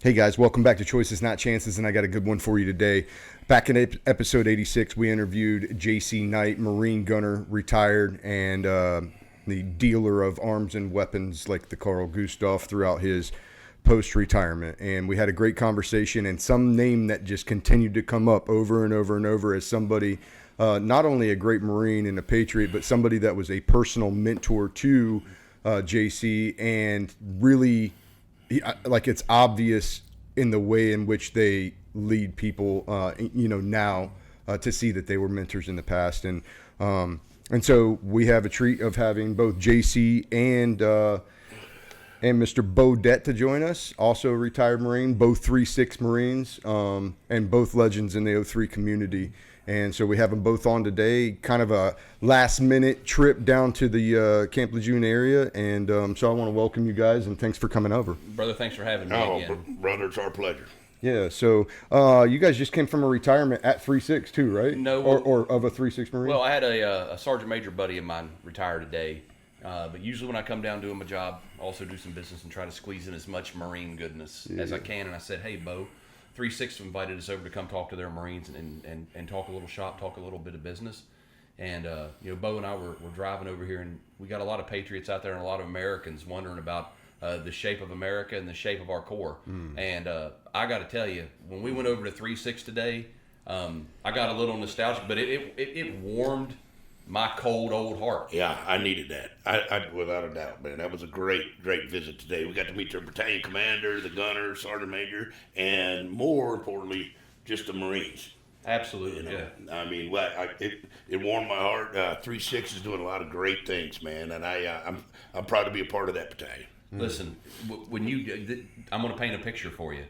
Hey guys, welcome back to Choices Not Chances, and I got a good one for you today. Back in episode 86, we interviewed J.C. Knight, Marine gunner, retired, and the dealer of arms and weapons like the Carl Gustav throughout his post-retirement. And we had a great conversation, and some name that just continued to come up over and over and over as somebody, not only a great Marine and a patriot, but somebody that was a personal mentor to J.C. and really... like it's obvious in the way in which they lead people, now to see that they were mentors in the past. And so we have a treat of having both JC and Mr. Bodette to join us, also a retired Marine, both 3-6 Marines, and both legends in the 03 community. And so we have them both on today, kind of a last-minute trip down to the Camp Lejeune area. And so I want to welcome you guys, and thanks for coming over. Brother, thanks for having me again. Brother, it's our pleasure. Yeah, so you guys just came from a retirement at 3-6 too, right? No. Or of a 3-6 Marine? Well, I had a sergeant major buddy of mine retire today. But usually when I come down doing my job, I also do some business and try to squeeze in as much Marine goodness as I can. And I said, hey, Bo, 3-6 invited us over to come talk to their Marines and talk a little shop, talk a little bit of business. And, Bo and I were driving over here, and we got a lot of patriots out there and a lot of Americans wondering about the shape of America and the shape of our Corps. And I got to tell you, when we went over to 3-6 today, I got a little nostalgic, but it warmed my cold old heart. Yeah, I needed that. I without a doubt, man. That was a great visit today. We got to meet their battalion commander, the gunner, sergeant major, and more importantly, just the Marines. Absolutely, You know? yeah. I mean, it warmed my heart. 3-6 is doing a lot of great things, man, and I'm proud to be a part of that battalion. Listen, when I'm going to paint a picture for you.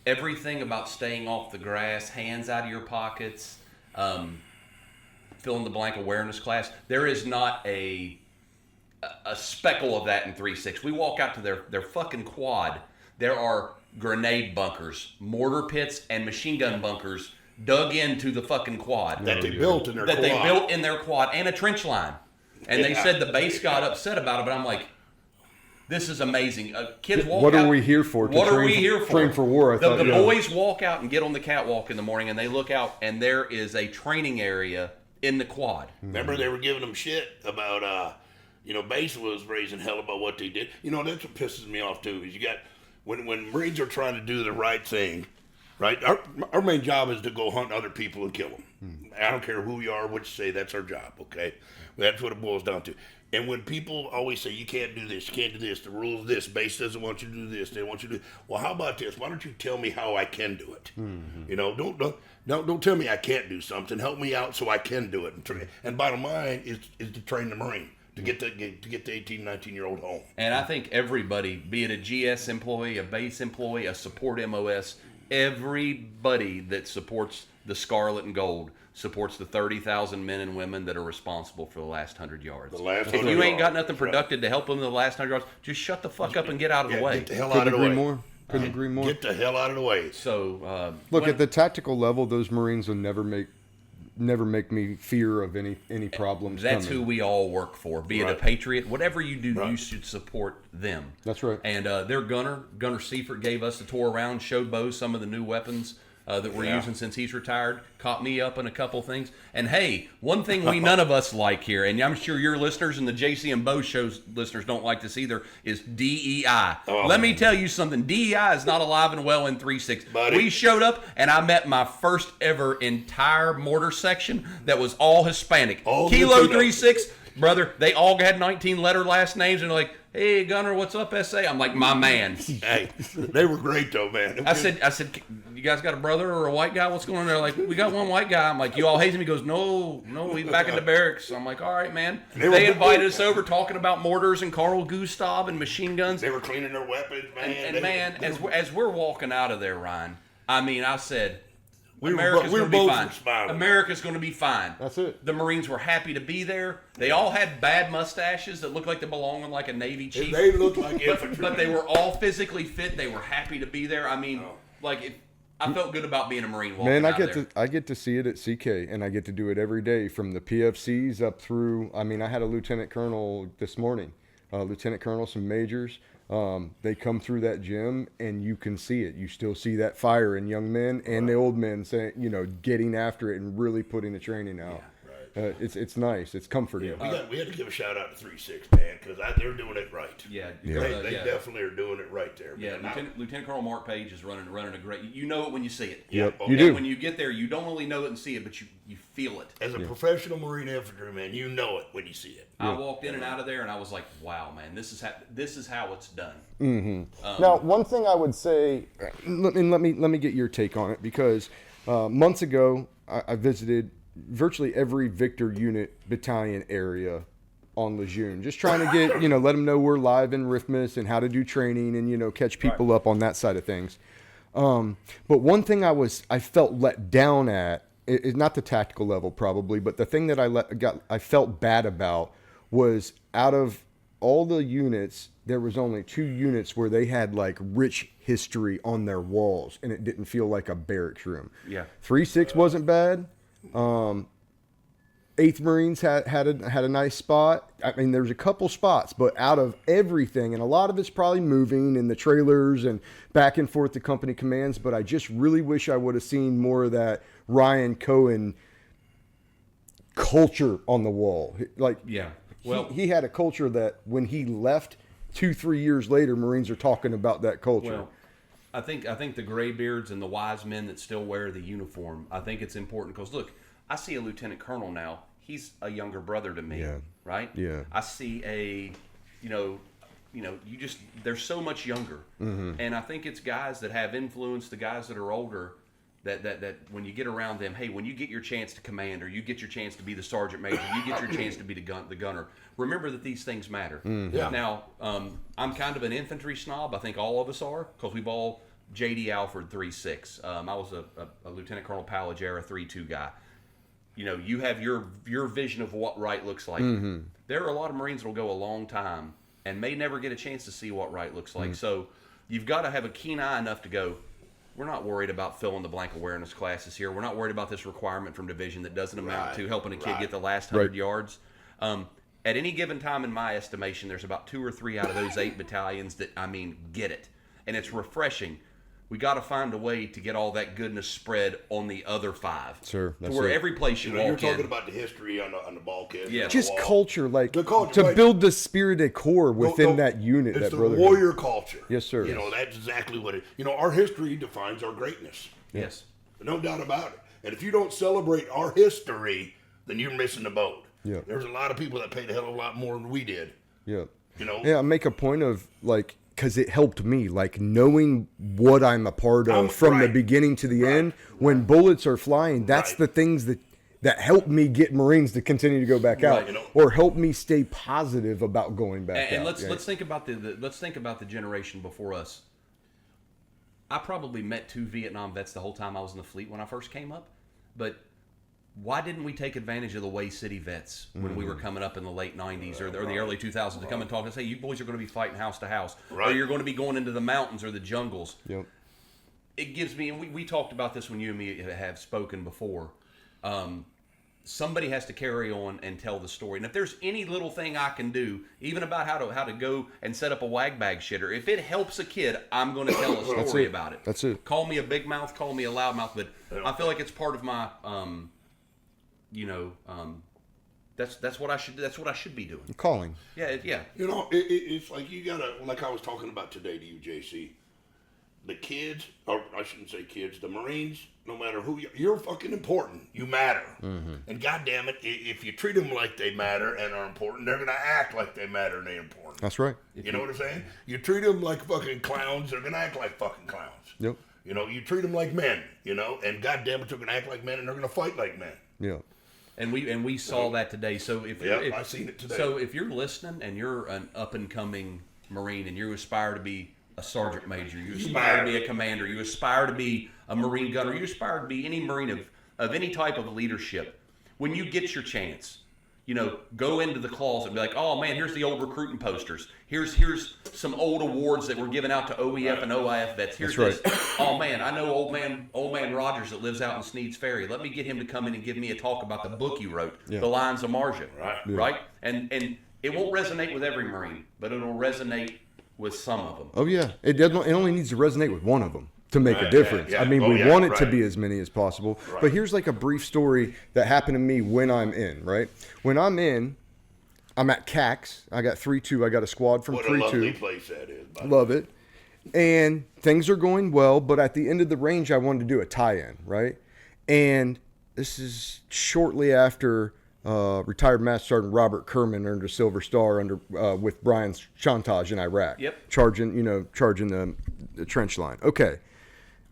Everything about staying off the grass, hands out of your pockets, fill in the blank awareness class. There is not a speckle of that in 3-6. We walk out to their fucking quad. There are grenade bunkers, mortar pits, and machine gun bunkers dug into the fucking quad. That they built in their quad. That they built in their quad, and a trench line. And they said the base got upset about it, but I'm like, this is amazing. Kids walk out. What are we here for? What are we here for? Train for war. The boys walk out and get on the catwalk in the morning, and they look out, and there is a training area in the quad. Remember they were giving them shit about, base was raising hell about what they did. You know, that's what pisses me off too, is you got, when Marines are trying to do the right thing, right? Our main job is to go hunt other people and kill them. I don't care who you are, what you say, that's our job, okay? That's what it boils down to. And when people always say, you can't do this, you can't do this, the rules this, base doesn't want you to do this, they want you to do, well, how about this? Why don't you tell me how I can do it? Mm-hmm. You know, don't tell me I can't do something. Help me out so I can do it. And bottom line is to train the Marine, to get the 18, 19-year-old home. And I think everybody, be it a GS employee, a base employee, a support MOS, everybody that supports the Scarlet and Gold supports the 30,000 men and women that are responsible for the last 100 yards. If you ain't got nothing productive to help them in the last 100 yards, just shut the fuck up and get out of the way. Get the hell out of the way. Couldn't agree more. Get the hell out of the way. So look, at the tactical level, those Marines will never make me fear of any problems. That's coming. who we all work for. Be it a patriot, whatever you do, you should support them. That's right. And their Gunner Seifert, gave us a tour around, showed Bo some of the new weapons that we're using since he's retired, caught me up in a couple things. And hey, one thing none of us like here, and I'm sure your listeners and the JC and Bo shows listeners don't like this either, is DEI. Let me tell you something. DEI is not alive and well in 3-6. We showed up, and I met my first ever entire mortar section that was all Hispanic. Kilo 3-6, brother, they all had 19-letter last names, and they're like, hey, Gunner, what's up, SA? I'm like, my man. Hey, they were great, though, man. I said, you guys got a brother or a white guy? What's going on there? Like, we got one white guy. I'm like, you all hating me? He goes, no, we back in the barracks. I'm like, all right, man. They invited us over talking about mortars and Carl Gustav and machine guns. They were cleaning their weapons, man. And man, as we're walking out of there, Ryan, I mean, I said, we America's were going to be fine. smiling. America's going to be fine. That's it. The Marines were happy to be there. They all had bad mustaches that looked like they belonged in like a Navy chief. They looked like infantry. But they were all physically fit. They were happy to be there. I mean, I felt good about being a Marine walking out there. I get to see it at CK, and I get to do it every day from the PFCs up through. I mean, I had a lieutenant colonel this morning, lieutenant colonel, some majors. They come through that gym and you can see it. You still see that fire in young men and the old men saying, getting after it and really putting the training out. It's nice. It's comforting. Yeah, we had to give a shout out to 3-6, man, because they're doing it right. They definitely are doing it right there. Yeah, Lieutenant Colonel Mark Page is running a great. You know it when you see it. Yep, you do. When you get there, you don't really know it and see it, but you feel it. As a professional Marine infantryman, you know it when you see it. I walked in and out of there, and I was like, "Wow, man, this is how it's done." Mm-hmm. Now, one thing I would say, let me get your take on it, because months ago I visited virtually every Victor unit battalion area on Lejeune, just trying to get, let them know we're live in Rifmus and how to do training and, catch people up on that side of things. But one thing I felt let down at, is not the tactical level probably, but the thing that I felt bad about was, out of all the units, there was only 2 units where they had like rich history on their walls and it didn't feel like a barracks room. 3-6 wasn't bad. 8th Marines had a nice spot. I mean, there's a couple spots, but out of everything, and a lot of it's probably moving in the trailers and back and forth to company commands, but I just really wish I would have seen more of that Ryan Cohen culture on the wall. He had a culture that when he left 2-3 years later, Marines are talking about that culture. Well, I think the graybeards and the wise men that still wear the uniform, I think it's important, because look, I see a lieutenant colonel now. He's a younger brother to me, right? Yeah. I see they're so much younger, and I think it's guys that have influence, the guys that are older, that when you get around them, hey, when you get your chance to command, or you get your chance to be the sergeant major, you get your chance to be the gunner. Remember that these things matter. Now, I'm kind of an infantry snob. I think all of us are, because we've all J.D. Alford 3-6. I was a Lieutenant Colonel Palage era 3-2 guy. You have your vision of what right looks like. There are a lot of Marines that will go a long time and may never get a chance to see what right looks like. So you've got to have a keen eye enough to go, we're not worried about fill in the blank awareness classes here. We're not worried about this requirement from division that doesn't amount to helping a kid get the last 100 yards. At any given time, in my estimation, there's about 2 or 3 out of those 8 battalions that, get it. And it's refreshing. We got to find a way to get all that goodness spread on the other 5. Sure. To where every place you walk in. You're talking about the history on the bulkhead. Yeah. Just culture, to build the spirit of corps within that unit. It's that the brotherhood. Warrior culture. Yes, sir. That's exactly what it. Our history defines our greatness. Yes. No doubt about it. And if you don't celebrate our history, then you're missing the boat. Yeah. There's a lot of people that paid a hell of a lot more than we did. Yeah. Yeah, I make a point of because it helped me, knowing what I'm a part of from the beginning to the end. When bullets are flying, that's the things that help me get Marines to continue to go back out, or help me stay positive about going back out. And let's think about the generation before us. I probably met 2 Vietnam vets the whole time I was in the fleet when I first came up, but why didn't we take advantage of the Way City vets when we were coming up in the late 90s or the early 2000s to come and talk and say, you boys are going to be fighting house to house, or you're going to be going into the mountains or the jungles. Yep. It gives me, and we talked about this when you and me have spoken before, somebody has to carry on and tell the story. And if there's any little thing I can do, even about how to go and set up a wag bag shitter, if it helps a kid, I'm going to tell a story about it. That's it. Call me a big mouth, call me a loud mouth, but I feel like it's part of my... that's what I should be doing. Calling. Yeah. It's like you gotta, like I was talking about today to you, JC. The kids, or I shouldn't say kids, the Marines, no matter who you're fucking important. You matter. And goddamn it, if you treat them like they matter and are important, they're gonna act like they matter and they're important. That's right. You know what I'm saying? You treat them like fucking clowns, they're gonna act like fucking clowns. Yep. You treat them like men. And goddamn it, they're gonna act like men and they're gonna fight like men. Yeah. And we saw that today. So if I seen it today. So if you're listening and you're an up and coming Marine and you aspire to be a sergeant major, you aspire to be a commander, you aspire to be a Marine gunner, you aspire to be any Marine of any type of leadership, when you get your chance, go into the closet and be like, oh man, here's the old recruiting posters. Here's some old awards that were given out to OEF and OIF vets. Here's this. Oh man, I know old man Rogers that lives out in Sneed's Ferry. Let me get him to come in and give me a talk about the book you wrote, The Lines of Margin. Right? And it won't resonate with every Marine, but it'll resonate with some of them. Oh yeah, it only needs to resonate with one of them to make a Right, difference. yeah, I mean, yeah. we Oh, yeah, want it to right. be as many as possible. Right. But here's like a brief story that happened to me when I'm in, right? When I'm in, I'm at CAX. I got 3-2. I got a squad from What a lovely 3-2. place that is. By the Love it. And things are going well, but at the end of the range, I wanted to do a tie-in, right? And this is shortly after retired Master Sergeant Robert Kerman earned a Silver Star with Brian's Chantage in Iraq. Yep. Charging the trench line. Okay.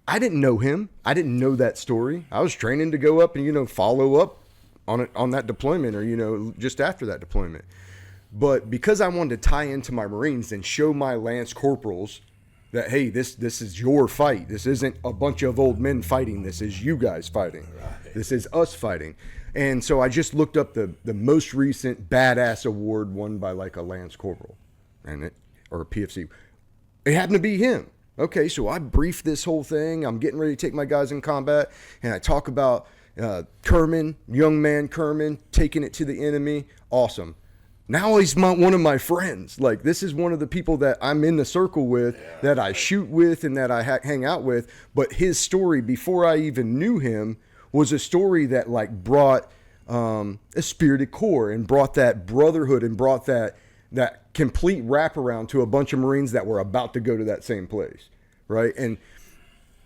I didn't know him. I didn't know that story. I was training to go up and, follow up on that deployment or, just after that deployment. But because I wanted to tie into my Marines and show my Lance Corporals that, hey, this is your fight. This isn't a bunch of old men fighting. This is you guys fighting. Right. This is us fighting. And so I just looked up the most recent badass award won by like a Lance Corporal or a PFC. It happened to be him. Okay, so I briefed this whole thing. I'm getting ready to take my guys in combat, and I talk about Kerman, young man Kerman, taking it to the enemy. Awesome. Now he's one of my friends. Like, this is one of the people that I'm in the circle with, that I shoot with, and that I hang out with. But his story, before I even knew him, was a story that, like, brought a spirited core and brought that brotherhood and brought that complete wraparound to a bunch of Marines that were about to go to that same place, right? And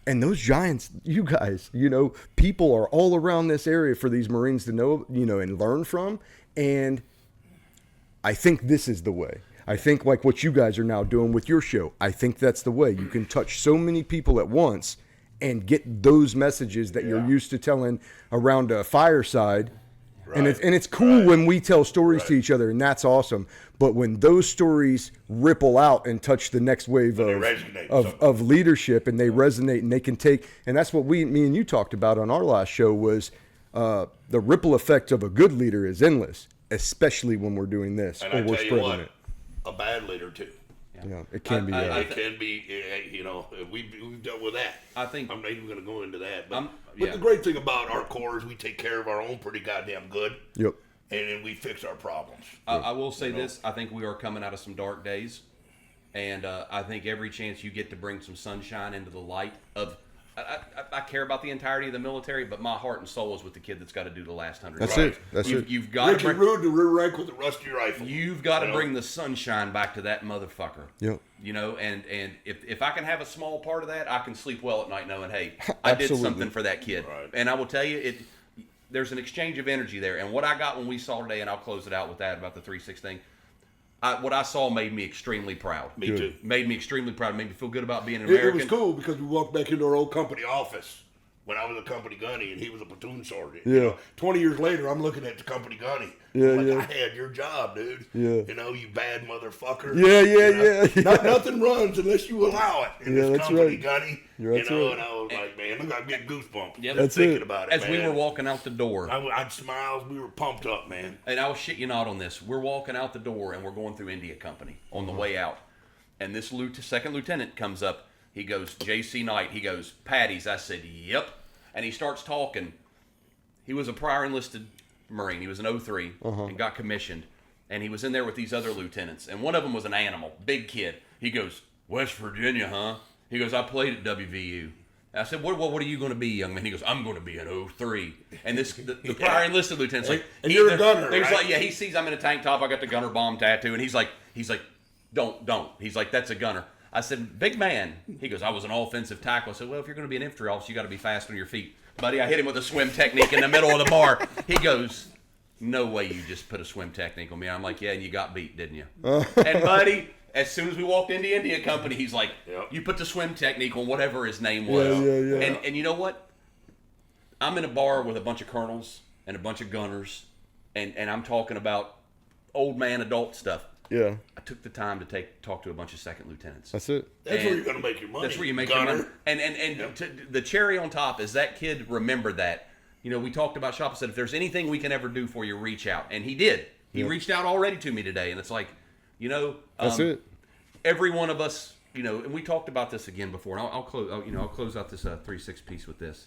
those giants, you guys, people are all around this area for these Marines to know, and learn from. And I think this is the way. I think like what you guys are now doing with your show, I think that's the way. You can touch so many people at once and get those messages that you're used to telling around a fireside. Right. And it's cool when we tell stories to each other, and that's awesome. But when those stories ripple out and touch the next wave of leadership, and they resonate, and they can take, and that's what me and you talked about on our last show was the ripple effect of a good leader is endless, especially when we're doing this and or I we're tell you spreading what, it. A bad leader too. Yeah, it can be. It can be. We've dealt with that. I think I'm not even going to go into that. But yeah. the great thing about our Corps is we take care of our own pretty goddamn good. Yep. And then we fix our problems. I will say this. I think we are coming out of some dark days. And I think every chance you get to bring some sunshine into the light of... I care about the entirety of the military, but my heart and soul is with the kid that's got to do the last 100 That's days. it. That's it. You've got Ricky to bring, Rude to rear rank with a rusty rifle. You've got to bring the sunshine back to that motherfucker. Yep. And if I can have a small part of that, I can sleep well at night knowing, hey, I did something for that kid. Right. And I will tell you, there's an exchange of energy there. And what I got when we saw today, and I'll close it out with that about the 3-6 thing, what I saw made me extremely proud. Me too. Made me extremely proud. Made me feel good about being an It American. was cool because we walked back into our old company office when I was a company gunny and he was a platoon sergeant. Yeah. 20 years later, I'm looking at the company gunny. Yeah, I'm like, yeah. I had your job, dude. Yeah. You bad motherfucker. Yeah. Nothing runs unless you allow it in this that's company right. gunny. That's right. And I was like, man, look, I'm getting goosebumps. Yep. Just thinking about it, As man. we were walking out the door. I'd smile. We were pumped up, man. And I will shit you not on this. We're walking out the door and we're going through India Company on the way out. And this second lieutenant comes up. He goes, J.C. Knight. He goes, Patties. I said, yep. And he starts talking. He was a prior enlisted Marine. He was an 03 and got commissioned. And he was in there with these other lieutenants. And one of them was an animal, big kid. He goes, West Virginia, huh? He goes, I played at WVU. I said, what are you going to be, young man? He goes, I'm going to be an 03. And the prior enlisted lieutenant's like, and you're a gunner, He's right? like, yeah, he sees I'm in a tank top. I got the gunner bomb tattoo. And he's like, don't. He's like, that's a gunner. I said, big man. He goes, I was an offensive tackle. I said, well, if you're going to be an infantry officer, you got to be fast on your feet. Buddy, I hit him with a swim technique in the middle of the bar. He goes, no way you just put a swim technique on me. I'm like, yeah, and you got beat, didn't you? And buddy, as soon as we walked into India Company, he's like, you put the swim technique on whatever his name was. Yeah. And you know what? I'm in a bar with a bunch of colonels and a bunch of gunners, and I'm talking about old man adult stuff. Yeah. I took the time to talk to a bunch of second lieutenants. That's it. That's where you're going to make your money. That's where you make gunner. your money. And the cherry on top is that kid remembered that. We talked about shop and said, if there's anything we can ever do for you, reach out. And he did. He reached out already to me today. And it's like, That's it. Every one of us, and we talked about this again before. And I'll close out this 3-6 piece with this.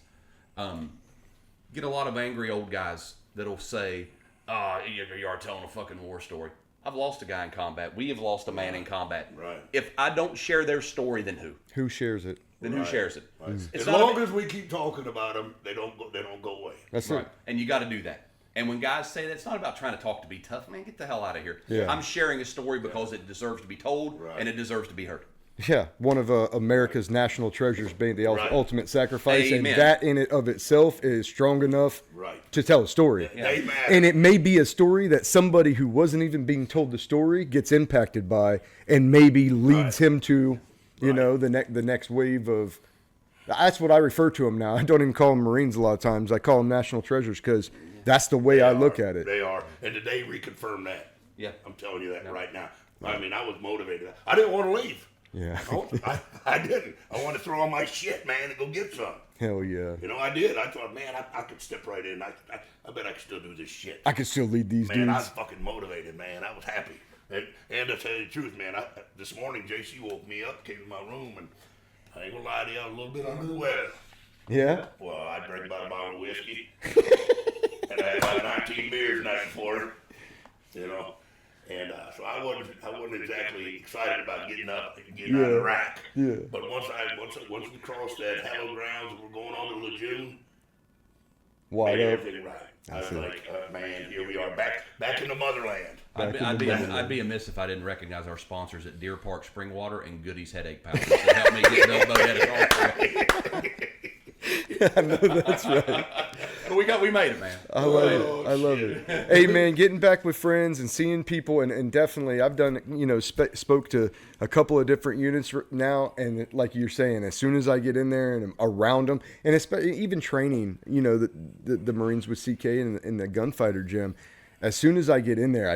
Get a lot of angry old guys that'll say, you are telling a fucking war story. I've lost a guy in combat. We have lost a man in combat. Right. If I don't share their story, then who? Who shares it? Then who shares it? Right. It's As not long as we keep talking about them, they don't go away. That's right. it. And you got to do that. And when guys say that, it's not about trying to talk to be tough. Man, get the hell out of here. Yeah. I'm sharing a story because it deserves to be told Right. and it deserves to be heard. Yeah, one of America's national treasures being the Right. ultimate sacrifice, Amen. and that in it of itself is strong enough Right. to tell a story. They matter. And it may be a story that somebody who wasn't even being told the story gets impacted by, and maybe leads him to, you know, the next wave of. That's what I refer to them now. I don't even call them Marines a lot of times. I call them national treasures because that's the way I look at it. They are. And today reconfirmed that. Yeah. I'm telling you that right now. I mean, I was motivated. I didn't want to leave. Yeah. I didn't. I wanted to throw all my shit, man, and go get some. Hell yeah. You know, I did. I thought, man, I could step right in. I bet I could still do this shit. I can still lead these Man, I was dudes. fucking motivated, man. I was happy. And to tell you the truth, man, this morning, JC woke me up, came to my room, and I ain't gonna lie to you, I was a little bit under the weather. Yeah? Well, I drank about a bottle of whiskey. And I had about 19 beers the night before, you know. And so I wasn't exactly excited about getting up and getting out of the rack. Yeah. But once we crossed that hallowed grounds and we're going on to Lejeune, Wide made up. everything right. I was like, man, here we are, back in the motherland. I'd be amiss if I didn't recognize our sponsors at Deer Park Spring Water and Goody's Headache Powder. That helped me get those Bodette. I know that's right. We made it, man. I love it. I love it. Hey, man, getting back with friends and seeing people, and definitely, I've done, you know, spoke to a couple of different units now, and like you're saying, as soon as I get in there and I'm around them, and even training, you know, the Marines with CK in the gunfighter gym, as soon as I get in there,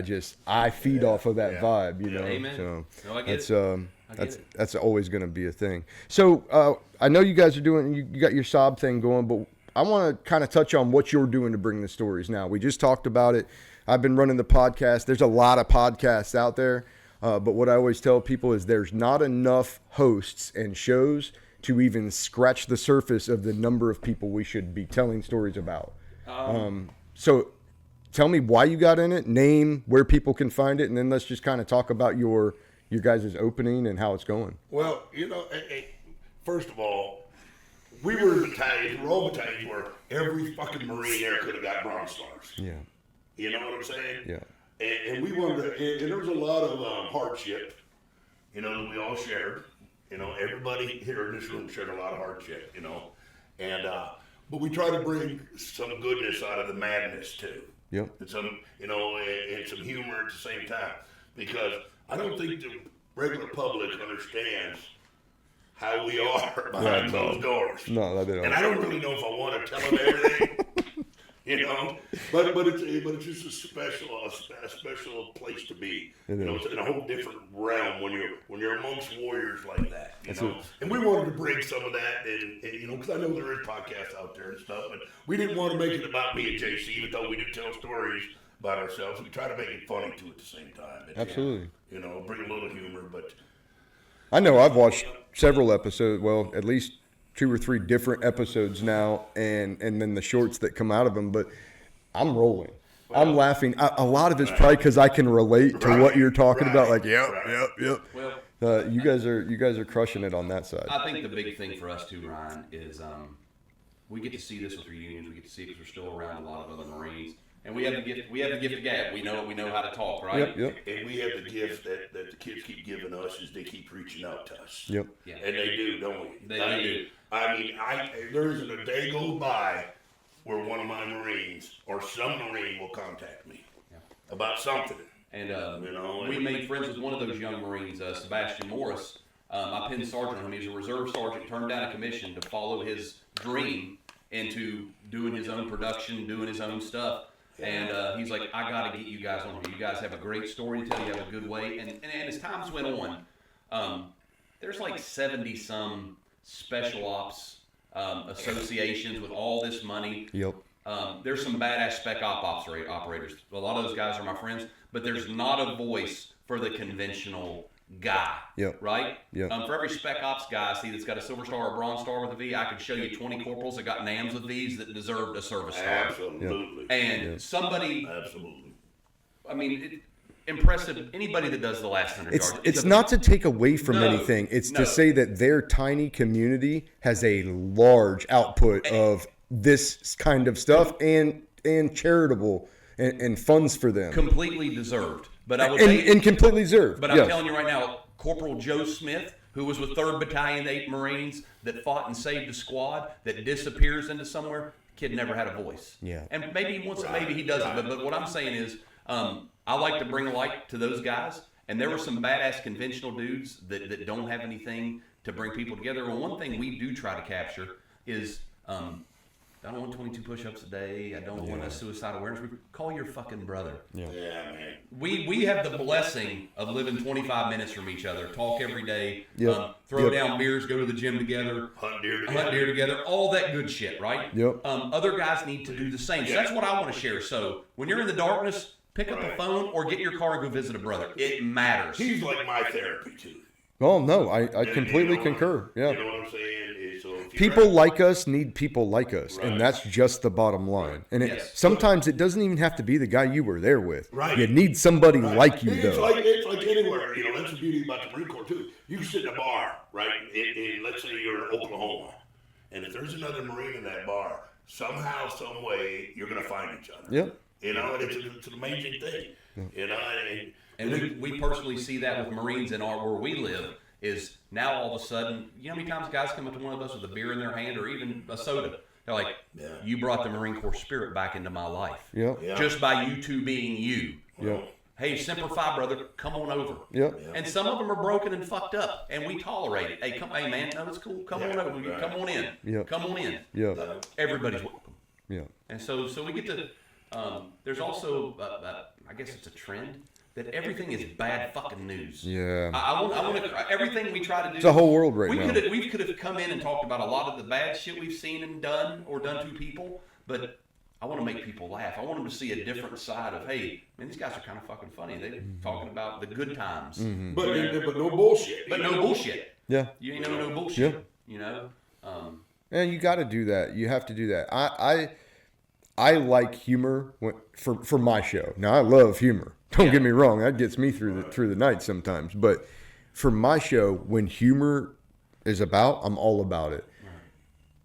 I feed off of that vibe, you know. Amen. So No, I get it. that's always going to be a thing. So I know you guys are doing, you got your sob thing going, but I want to kind of touch on what you're doing to bring the stories now. We just talked about it. I've been running the podcast. There's a lot of podcasts out there, but what I always tell people is there's not enough hosts and shows to even scratch the surface of the number of people we should be telling stories about. So tell me why you got in it, name, where people can find it, and then let's just kind of talk about your guys' opening and how it's going. Well, you know, first of all, we were battalions, we're all battalions where every fucking Marine there could have got Bronze Stars. Yeah. You know what I'm saying? Yeah. And we wanted to, and there was a lot of hardship, you know, that we all shared. You know, everybody here in this room shared a lot of hardship, you know. And, but we tried to bring some goodness out of the madness too. Yep. And some, you know, and some humor at the same time. Because I don't think the regular public understands how we are behind closed doors. No, they don't. And I don't really know if I want to tell them everything, you know. But it's just a special place to be. You know, it's in a whole different realm when you're amongst warriors like that. You know, and we wanted to bring some of that, and you know, because I know there is podcasts out there and stuff, but we didn't want to make it about me and JC, even though we do tell stories about ourselves. We try to make it funny too at the same time. But, Absolutely. you know, bring a little humor, but. I know I've watched several episodes, well, at least 2 or 3 different episodes now, and then the shorts that come out of them, but I'm rolling. I'm laughing. A lot of it's probably because I can relate to what you're talking about. Like, yep. Well, you guys are crushing it on that side. I think the big thing for us too, Ryan, is we get to see this with reunions. We get to see it because we're still around a lot of other Marines. And we have the gift. We have the gift of gab. We know how to talk, right? Yep. And we have the gift that the kids keep giving us is they keep reaching out to us. Yep. Yeah. And they do, don't we? They do. I mean, there isn't a day goes by where one of my Marines or some Marine will contact me about something. And You know, we made friends with one of those young Marines, Sebastian Morris. I pinned sergeant on him. He was a reserve sergeant, turned down a commission to follow his dream into doing his own production, doing his own stuff. And he's like, I got to get you guys on here. You guys have a great story to tell. You have a good way. And as times went on, there's like 70-some special ops associations with all this money. Yep. There's some badass spec op operators. A lot of those guys are my friends, but there's not a voice for the conventional guy. Yep. Right? Yep. For every spec ops guy I see that's got a silver star or a bronze star with a V, I could show you 20 corporals that got NAMs with V's that deserved a service star. Absolutely. And somebody, Absolutely. I mean, impressive. Anybody that does the last 100 yards. It's not to take away from anything. It's no. to say that their tiny community has a large output of this kind of stuff and charitable and funds for them. Completely deserved. But I would and completely deserved. But I'm telling you right now, Corporal Joe Smith, who was with 3rd Battalion, 8 Marines, that fought and saved a squad, that disappears into somewhere, kid never had a voice. Yeah. And maybe he wants it, maybe he doesn't. But what I'm saying is, I like to bring a light to those guys. And there were some badass conventional dudes that don't have anything to bring people together. Well, one thing we do try to capture is, I don't want 22 push-ups a day. I don't want a suicide awareness group. Call your fucking brother. Yeah, man. We have the blessing of living 25 minutes from each other, talk every day, Yep. throw down beers, go to the gym together, Hunt deer together, all that good shit, right? Yep. Other guys need to do the same. So that's what I want to share. So when you're in the darkness, pick up the phone or get your car and go visit a brother. It matters. He's like my therapy, too. Oh, no, I completely concur. Yeah. You know what I'm saying? So People like us need people like us, and that's just the bottom line. And sometimes it doesn't even have to be the guy you were there with. Right. You need somebody like you, It's though. it's like anywhere. You know, that's the beauty about the Marine Corps, too. You can sit in a bar, right? Let's say you're in Oklahoma, and if there's another Marine in that bar, somehow, some way, you're going to find each other. Yep. You know, and it's an amazing thing. You know, And we personally see that with Marines in where we live. Is now all of a sudden, you know how many times guys come up to one of us with a beer in their hand or even a soda? They're like, you brought the Marine Corps spirit back into my life. Yeah. Just by you two being you. Yeah. Hey, Semper Fi, brother, come on over. Yep. And some of them are broken and fucked up, and we tolerate it. Hey, man, no, it's cool. Come on over. Come on in. Yeah. Come on in. Yeah. Everybody's welcome. Yeah. And so we get to. There's also, I guess it's a trend that everything is bad fucking news. Yeah. I want to. Everything we try to do. It's a whole world right now. We could have come in and talked about a lot of the bad shit we've seen and done or done to people, but I want to make people laugh. I want them to see a different side of, hey, man, these guys are kind of fucking funny. They're talking about the good times. Mm-hmm. but no bullshit. But no bullshit. Yeah. You ain't no bullshit. Yeah. You know? And you got to do that. You have to do that. I like humor for my show. Now I love humor. Don't get me wrong. That gets me through the night sometimes. But for my show, when humor is about, I'm all about it.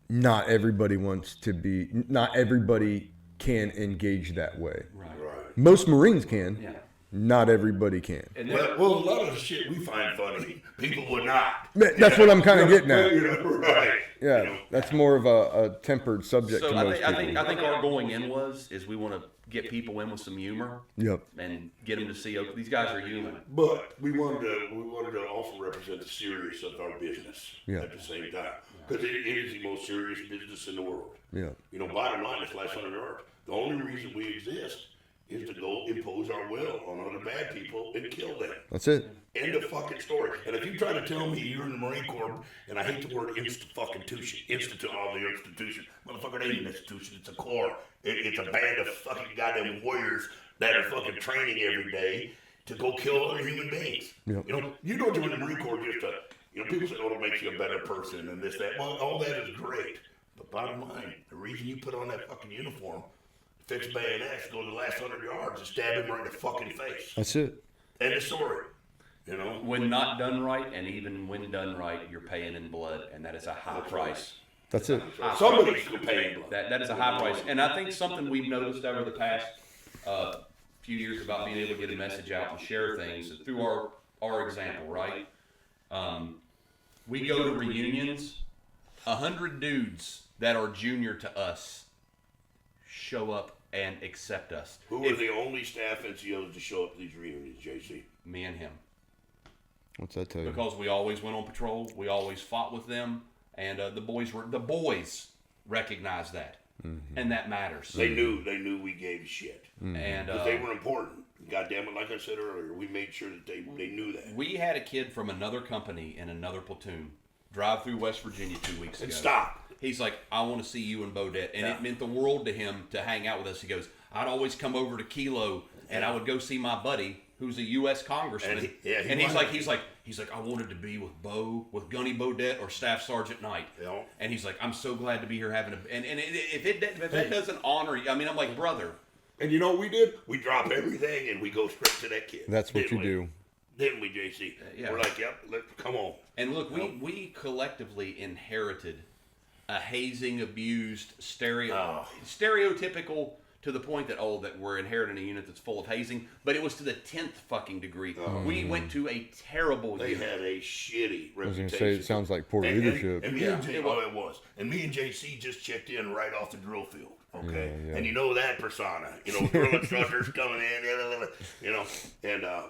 Not everybody not everybody can engage that way. Right. Most Marines can. Yeah. Not everybody can. And Well, a lot of the shit we find funny, people would not. That's what I'm kind of getting at. You know, right. Yeah, You know, that's more of a tempered subject so to most I people. think our going in is we want to get people in with some humor. Yep. And get them to see, okay, these guys are human. But we wanted to also represent the serious of our business Yeah. at the same time, because it is the most serious business in the world. Yeah. You know, bottom line, this last 100 yards, the only reason we exist is to go impose our will on other bad people and kill them. That's it. End of fucking story. And if you try to tell me you're in the Marine Corps, and I hate the word institution, all the institution, motherfucker, it ain't an institution, it's a corps. It's a band of fucking goddamn warriors that are fucking training every day to go kill other human beings. Yep. You don't join the Marine Corps just to, people say, oh, it makes you a better person and this, that. Well, all that is great. But bottom line, the reason you put on that fucking uniform, fix bayonets, go to the last 100 yards and stab him right in the fucking face. That's it. End of story. When not done right, and even when done right, you're paying in blood, and that is a high price. That's it. Somebody's paying blood. That is a high price. And I think something we've noticed over the past few years about being able to get a message out and share things through our example, right? We go to reunions, 100 dudes that are junior to us show up and accept us. Who were the only staff NCOs to show up at these reunions, JC? Me and him. What's that tell you? Because we always went on patrol, we always fought with them, and the boys recognized that, and that matters. They knew we gave shit, and because they were important. God damn it, like I said earlier, we made sure that they knew that. We had a kid from another company in another platoon drive through West Virginia 2 weeks ago. And stop. He's like, I want to see you in Bodette, and it meant the world to him to hang out with us. He goes, I'd always come over to Kilo, and I would go see my buddy, who's a U.S. congressman. And he's like, I wanted to be with with Gunny Bodette or Staff Sergeant Knight. Yeah. And he's like, I'm so glad to be here having and if that doesn't honor you, I mean, I'm like, brother, And you know what we did? We drop everything and we go straight to that kid. That's what Didn't you we? do. Didn't we, JC? Yeah. We're like, yep, come on. And look, we collectively inherited a hazing, abused, stereotypical to the point that that we're inheriting a unit that's full of hazing, but it was to the 10th fucking degree. We went to a terrible They unit. had a shitty reputation. I was going to say, it sounds like poor leadership. And me and it was. And me and JC just checked in right off the drill field. Okay, Yeah. and you know that persona, drill instructors coming in, and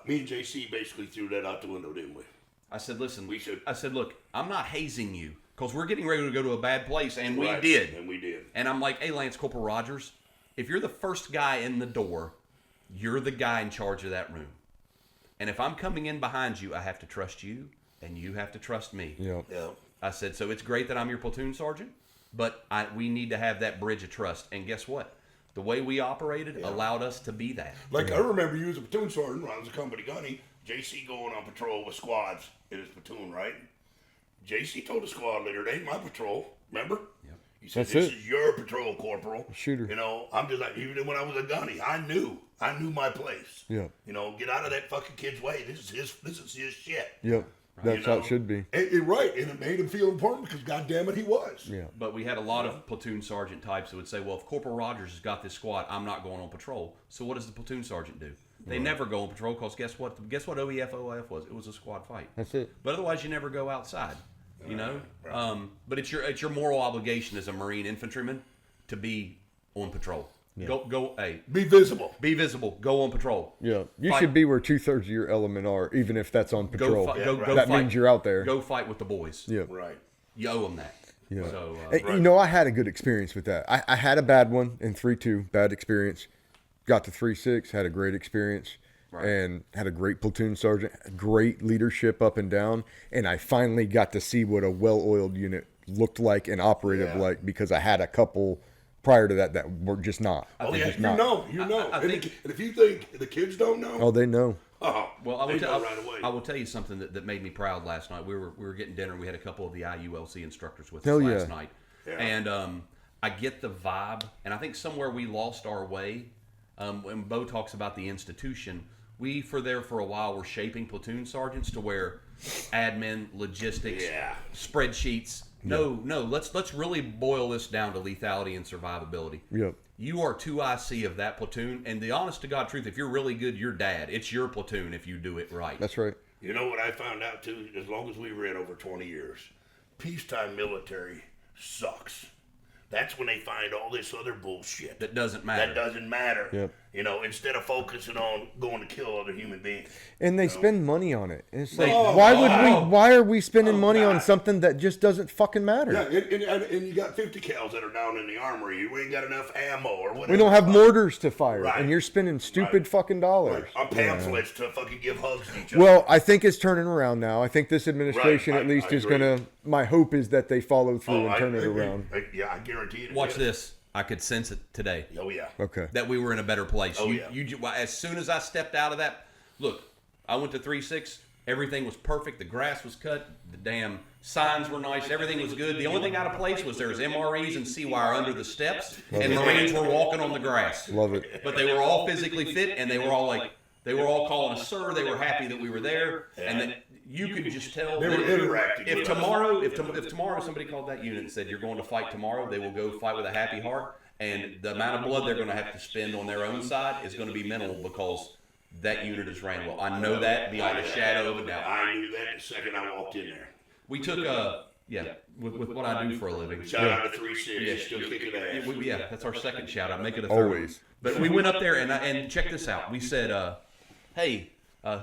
me and JC basically threw that out the window, didn't we? I said, listen, We should. I said, look, I'm not hazing you because we're getting ready to go to a bad place, and we Right, did. and we did. And I'm like, hey, Lance Corporal Rogers, if you're the first guy in the door, you're the guy in charge of that room. And if I'm coming in behind you, I have to trust you, and you have to trust me. Yeah. Yeah. I said, so it's great that I'm your platoon sergeant, but we need to have that bridge of trust. And guess what? The way we operated allowed us to be that. Like, I remember you as a platoon sergeant when I was a company gunny, JC going on patrol with squads in his platoon, right? JC told the squad leader, it ain't my patrol, remember? Yep. He said, That's this it. is your patrol, corporal. Shooter. I'm just like, even when I was a gunny, I knew my place. Yeah. Get out of that fucking kid's way. This is his shit. Yep. That's how it should be. Right, and it made him feel important because, goddamn it, he was. Yeah. But we had a lot of platoon sergeant types that would say, well, if Corporal Rogers has got this squad, I'm not going on patrol. So what does the platoon sergeant do? They never go on patrol because guess what? Guess what OEF OF was? It was a squad fight. That's it. But otherwise, you never go outside. Right. But it's your moral obligation as a Marine infantryman to be on patrol. Yeah. Go. Hey, Be visible. be visible. Go on patrol. Yeah. You Fight. should be where 2/3 of your element are, even if that's on patrol. Go That fight. means you're out there. Go fight with the boys. Yeah. Right. You owe them that. Yeah. So Hey, I had a good experience with that. I had a bad one in 3-2, bad experience. Got to 3-6, had a great experience. Right. And had a great platoon sergeant, great leadership up and down. And I finally got to see what a well-oiled unit looked like and operated like, because I had a couple prior to that were just not. Oh, They're yeah, just you not. know. I and, think- and if you think the kids don't know, Oh, they know. well, I they will, know right away. I will tell you something that made me proud last night. We were getting dinner. We had a couple of the IULC instructors with Hell us yeah. last night, and I get the vibe. And I think somewhere we lost our way. When Bo talks about the institution, we for a while were shaping platoon sergeants to where admin, logistics, spreadsheets. No, let's really boil this down to lethality and survivability. Yep. You are 2IC of that platoon, and the honest to God truth, if you're really good, you're dad. It's your platoon if you do it right. That's right. You know what I found out too? As long as we were in over 20 years, peacetime military sucks. That's when they find all this other bullshit That doesn't matter. that doesn't matter. Yep. Instead of focusing on going to kill other human beings. And they spend money on it. And it's like, They- why are we spending money on God. something that just doesn't fucking matter? Yeah, and you got 50 cals that are down in the armory. You ain't got enough ammo or whatever. We don't have mortars to fire, Right. and you're spending stupid fucking dollars. On pamphlets to fucking give hugs to each other. Well, I think it's turning around now. I think this administration, Right. at least, I is agree. going to. My hope is that they follow through and I turn it agree. around. I guarantee it. Watch is. this. I could sense it today. Oh, yeah. Okay. That we were in a better place. Oh, yeah. As soon as I stepped out of that, look, I went to 3-6. Everything was perfect. The grass was cut. The damn signs were nice. Everything was good. The only thing out of place was there was MREs and C-wire under the steps, and Marines were walking on the grass. Love it. But they were all physically fit, and they were all calling us sir. They were happy that we were there, and that you could just tell. They were that interacting If with us. tomorrow, if tomorrow somebody called that unit and said you're going to fight tomorrow, they will go fight with a happy heart, and the amount of blood they're going to have to spend on their own side is going to be minimal because that unit is ran well. I know that beyond a shadow of a doubt. I knew that the second I walked in there. We took with what I do for a living. Shout out to 3-6. Still kicking ass. That's our second shout out. Make it a third. Always. But we went up there and check this out. We said, hey,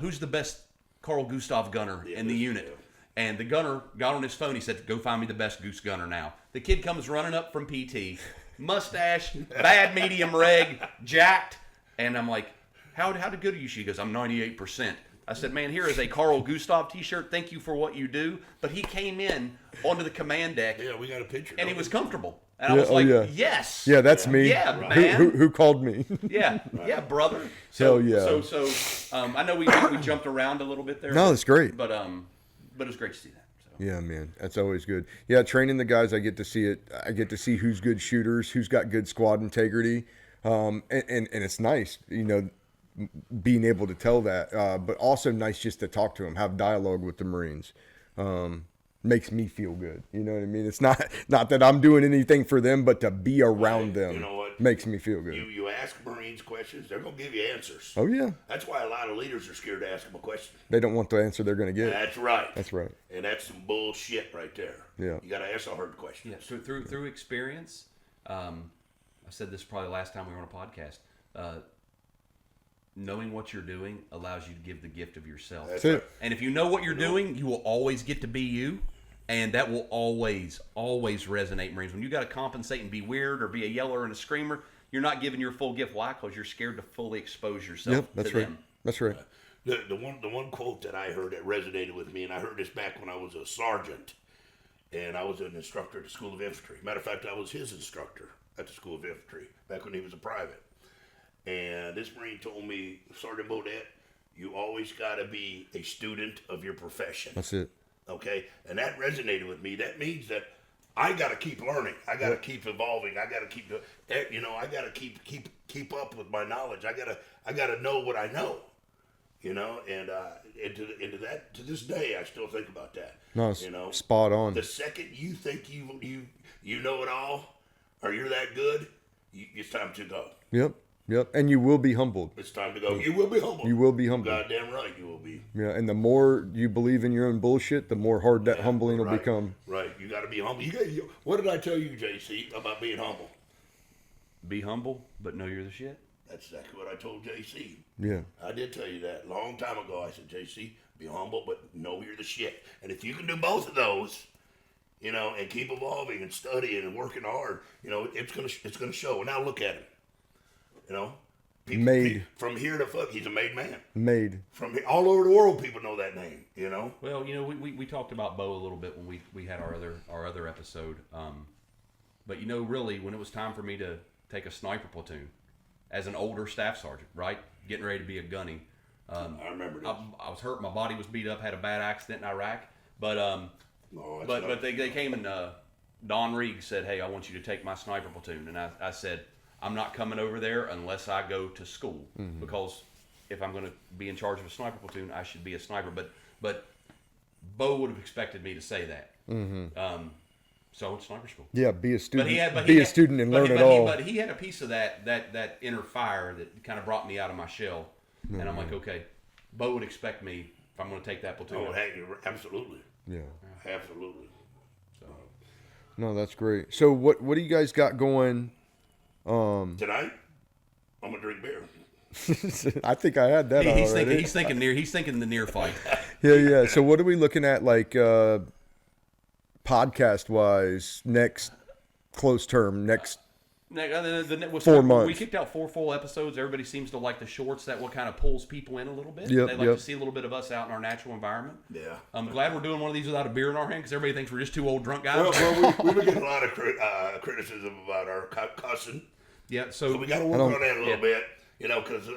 who's the best Carl Gustav gunner in the unit? And the gunner got on his phone. He said, go find me the best goose gunner now. The kid comes running up from PT, mustache, bad medium reg, jacked. And I'm like, how good are you? She goes, I'm 98%. I said, man, here is a Carl Gustav t-shirt. Thank you for what you do. But he came in onto the command deck. Yeah, we got a picture. And he was comfortable. And I Yeah, was like, yeah. yes. Yeah, that's me. Yeah, Who, man. who called me? Yeah, brother. So, Hell yeah. So, I know we jumped around a little bit there. No, it's great. But it was great to see that. So. Yeah, man, that's always good. Yeah, training the guys, I get to see it. I get to see who's good shooters, who's got good squad integrity. And it's nice, being able to tell that, but also nice just to talk to them, have dialogue with the Marines. Makes me feel good. You know what I mean? It's not that I'm doing anything for them, but to be around them, you know what? makes me feel good. You ask Marines questions, they're going to give you answers. Oh, yeah. That's why a lot of leaders are scared to ask them a question. They don't want the answer they're going to get. That's right. That's right. And that's some bullshit right there. Yeah. You got to ask a hard question. Yeah. So through experience, I said this probably last time we were on a podcast. Knowing what you're doing allows you to give the gift of yourself. That's it. right. And if you know what you're doing, you will always get to be you. And that will always resonate, Marines. When you got to compensate and be weird or be a yeller and a screamer, you're not giving your full gift. Why? Because you're scared to fully expose yourself Yep, that's to right. them. That's right. The one quote that I heard that resonated with me, and I heard this back when I was a sergeant, and I was an instructor at the School of Infantry. Matter of fact, I was his instructor at the School of Infantry back when he was a private. And this Marine told me, Sergeant Bodette, you always got to be a student of your profession. That's it. Okay, and that resonated with me. That means that I got to keep learning. I got to keep evolving. I got to keep, I got to keep up with my knowledge. I got to know what I know. And to this day, I still think about that. No, it's spot on. The second you think you know it all, or you're that good, it's time to go. Yep. And you will be humbled. It's time to go. You will be humbled. You will be humbled. Goddamn right, you will be. Yeah, and the more you believe in your own bullshit, the more hard that humbling will become. Right. You got to be humble. What did I tell you, JC, about being humble? Be humble, but know you're the shit. That's exactly what I told JC. Yeah. I did tell you that a long time ago. I said, JC, be humble, but know you're the shit. And if you can do both of those, and keep evolving and studying and working hard, it's gonna show. Now look at him. Made. From here to fuck, he's a made man. Made. From here, all over the world, people know that name. Well, we talked about Bo a little bit when we had our other episode. But really, when it was time for me to take a sniper platoon as an older staff sergeant, right, getting ready to be a gunny. I remember this. I was hurt. My body was beat up. Had a bad accident in Iraq. But they came and Don Reed said, "Hey, I want you to take my sniper platoon." And I said, I'm not coming over there unless I go to school, because if I'm going to be in charge of a sniper platoon, I should be a sniper. But Bo would have expected me to say that. So I went to sniper school. Yeah, be a student. Be a student and learn it all. But he had a piece of that inner fire that kind of brought me out of my shell, and I'm like, okay, Bo would expect me if I'm going to take that platoon. Oh, hey, absolutely. Yeah, absolutely. So, no, that's great. So what do you guys got going? Tonight, I'm gonna drink beer. I think I had that already. He's thinking the near fight. Yeah. So what are we looking at, like podcast wise, next close term, next 4 months? We kicked out 4 full episodes. Everybody seems to like the shorts. That what kind of pulls people in a little bit. They like to see a little bit of us out in our natural environment. Yeah. I'm glad we're doing one of these without a beer in our hand, because everybody thinks we're just 2 old drunk guys. Well, we've been getting a lot of criticism about our cussing. Yeah, so we got to work on that a little bit, because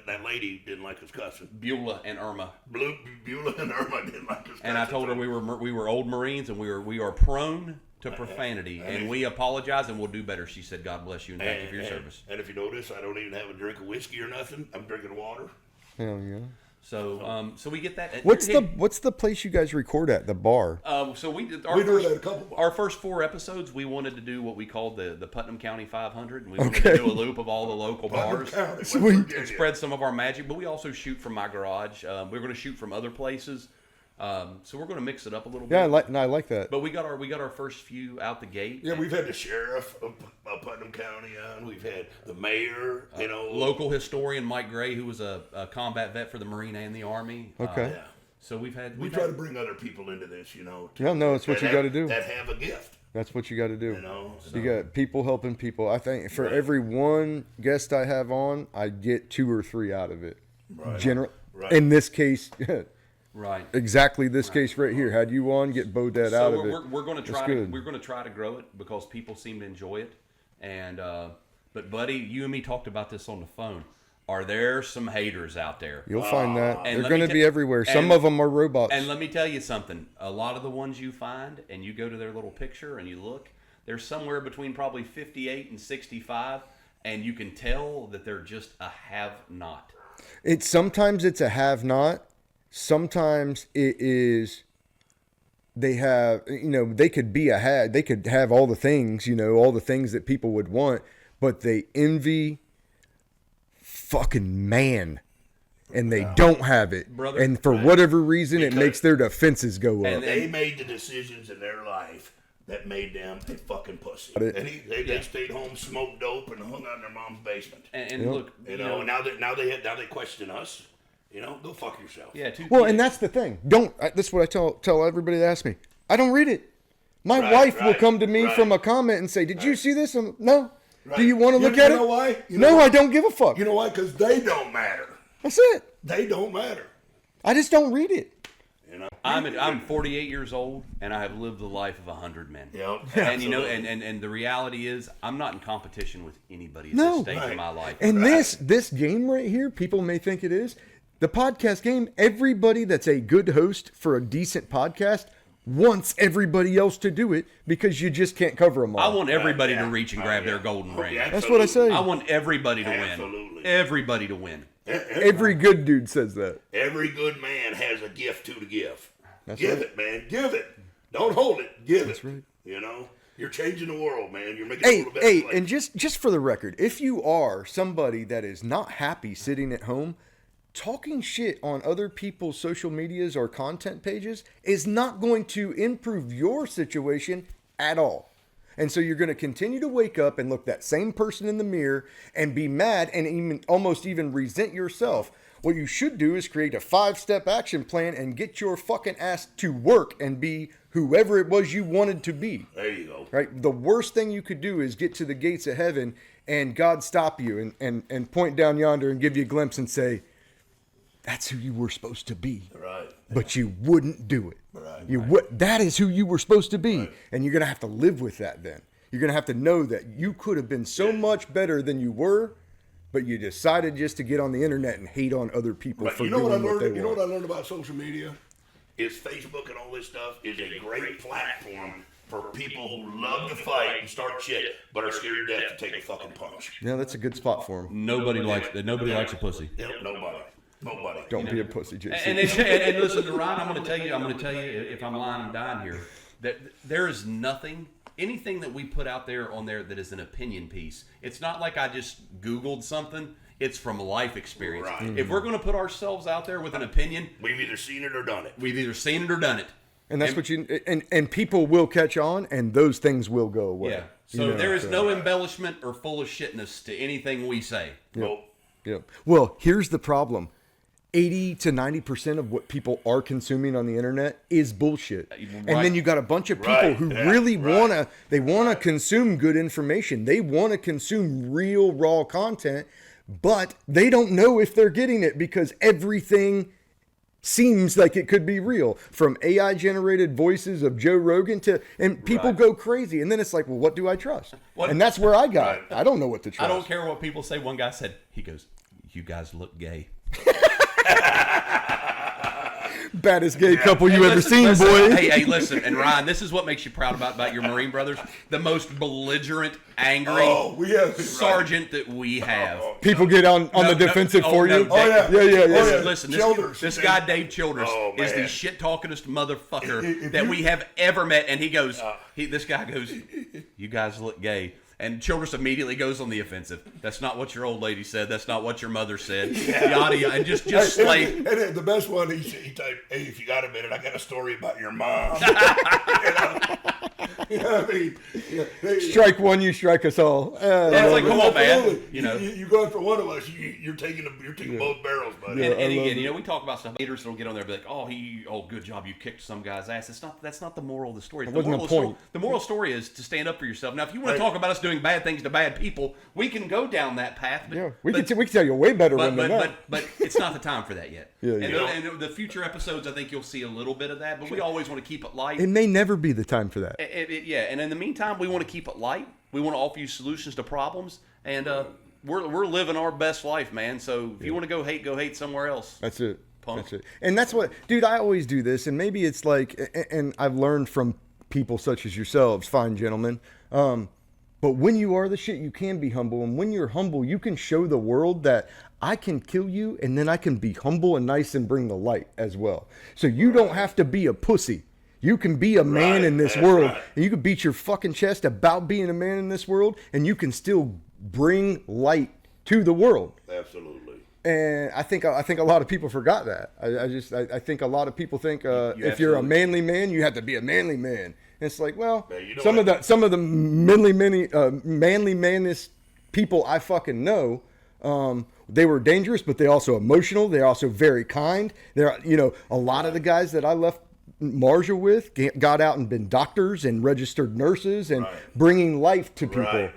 that lady didn't like us cussing. Beulah and Irma. Beulah and Irma didn't like us cussing. And I told her we were old Marines and we are prone to profanity, and we apologize and we'll do better. She said, "God bless you and thank you for your service." And if you notice, I don't even have a drink of whiskey or nothing. I'm drinking water. Hell yeah. So we get that. What's the place you guys record at? The bar. So we did our our first 4 episodes. We wanted to do what we called the Putnam County 500, and we wanted to do a loop of all the local bars. Sweet. And spread some of our magic, but we also shoot from my garage. We're going to shoot from other places. So we're going to mix it up a little bit. Yeah, I like that. But we got our first few out the gate. Yeah, we've had the sheriff of Putnam County on. We've had the mayor. Local historian Mike Gray, who was a combat vet for the Marine and the Army. Okay. Yeah. So we try to bring other people into this. No, it's what you got to do. That have a gift. That's what you got to do. So. You got people helping people. I think for every one guest I have on, I get 2 or 3 out of it. Right. In this case. Right. Exactly this case right here. Had you on, get Bodette out of it. We're going to try to grow it because people seem to enjoy it. And but buddy, you and me talked about this on the phone. Are there some haters out there? You'll find that. And they're going to be everywhere. Some of them are robots. And let me tell you something. A lot of the ones you find, and you go to their little picture and you look, there's somewhere between probably 58 and 65. and you can tell that they're just a have-not. Sometimes it's a have-not. Sometimes it is they have, they could be a have. They could have all the things, all the things that people would want, but they envy fucking man. And they don't have it. Brother, and for whatever reason, it makes their defenses go up. And they made the decisions in their life that made them a fucking pussy. And they stayed home, smoked dope, and hung out in their mom's basement. And look, now they question us. Go fuck yourself. Yeah. And that's the thing. This is what I tell everybody that asks me. I don't read it. My wife will come to me from a comment and say, "Did you see this?" No. Right. Do you want to look at it? You know why? No, I don't give a fuck. You know why? Because they don't matter. That's it. They don't matter. I just don't read it. I'm 48 years old, and I have lived the life of 100 men. Yep. And and the reality is, I'm not in competition with anybody at this stage of my life. And this game right here, people may think it is the podcast game. Everybody that's a good host for a decent podcast wants everybody else to do it because you just can't cover them all. I want everybody to reach and grab their golden ring. Yeah, that's what I say. I want everybody to win. Everybody to win. Every good dude says that. Every good man has a gift to give. That's give right. it, man. Give it. Don't hold it. Give That's it. right. You're changing the world, man. You're making it a little better place. And just for the record, if you are somebody that is not happy sitting at home, talking shit on other people's social medias or content pages is not going to improve your situation at all. And so you're going to continue to wake up and look that same person in the mirror and be mad and almost even resent yourself. What you should do is create a 5-step action plan and get your fucking ass to work and be whoever it was you wanted to be. There you go. Right? The worst thing you could do is get to the gates of heaven and God stop you and point down yonder and give you a glimpse and say, that's who you were supposed to be. Right. But you wouldn't do it. Right. That is who you were supposed to be. And you're going to have to live with that then. You're going to have to know that you could have been so much better than you were, but you decided just to get on the internet and hate on other people for doing what they want. You know what I learned about social media? Is Facebook and all this stuff is a great platform for people who love to fight and start shit, but are scared to death to take a fucking punch. Yeah, that's a good spot for them. Nobody likes a pussy. Yep, nobody. Don't be a pussy, Jason. And listen, Ryan, I'm going to tell you, if I'm lying, I'm dying here. That there is anything that we put out there on there that is an opinion piece. It's not like I just Googled something. It's from life experience. Right. If we're going to put ourselves out there with an opinion, we've either seen it or done it. And that's what and people will catch on, and those things will go away. Yeah. So there is no embellishment or full of shitness to anything we say. Nope. Yep. Well, here's the problem. 80 to 90% of what people are consuming on the internet is bullshit. Right. And then you got a bunch of people who really want to consume good information. They want to consume real raw content, but they don't know if they're getting it because everything seems like it could be real, from AI generated voices of Joe Rogan and people go crazy. And then it's like, well, what do I trust? And that's where I got. I don't know what to trust. I don't care what people say. One guy said, he goes, "You guys look gay." Baddest gay couple you ever seen, boy. Hey, listen, and Ryan, this is what makes you proud about your Marine brothers. The most belligerent, angry sergeant that we have. People get on the defensive for you. Listen, this guy Dave Childress is the shit talkingest motherfucker that we have ever met, and he goes, this guy goes, "You guys look gay." And Childress immediately goes on the offensive. That's not what your old lady said. That's not what your mother said. Yada yada. And just slay. And the best one, he typed, "Hey, if you got a minute, I got a story about your mom." You know what I mean? Strike one, you strike us all. It's like, come on, man. You're going for one of us. You're taking both barrels, buddy. And again, we talk about stuff. Haters will get on there and be like, "Oh, good job, you kicked some guy's ass." That's not the moral of the story. The moral story is to stand up for yourself. Now, if you want to talk about us doing bad things to bad people, we can go down that path. But, we can tell you a way better one than that. But it's not the time for that yet. And the future episodes, I think you'll see a little bit of that. But we always want to keep it light. It may never be the time for that. And in the meantime, we want to keep it light. We want to offer you solutions to problems, and we're living our best life, man. So if you want to go hate somewhere else. That's it. Punk. That's it. And that's what, dude, I always do this, and maybe it's like, and I've learned from people such as yourselves, fine gentlemen. But when you are the shit, you can be humble. And when you're humble, you can show the world that I can kill you and then I can be humble and nice and bring the light as well. So you don't have to be a pussy. You can be a man in this world. Right. And you can beat your fucking chest about being a man in this world, and you can still bring light to the world. Absolutely. And I think a lot of people forgot that. I think a lot of people think if you're a manly man, you have to be a manly man. And it's like, well, some of the manly manest people I fucking know, they were dangerous, but they also emotional. They're also very kind. They're, a lot of the guys that I left Marshall with got out and been doctors and registered nurses and bringing life to people.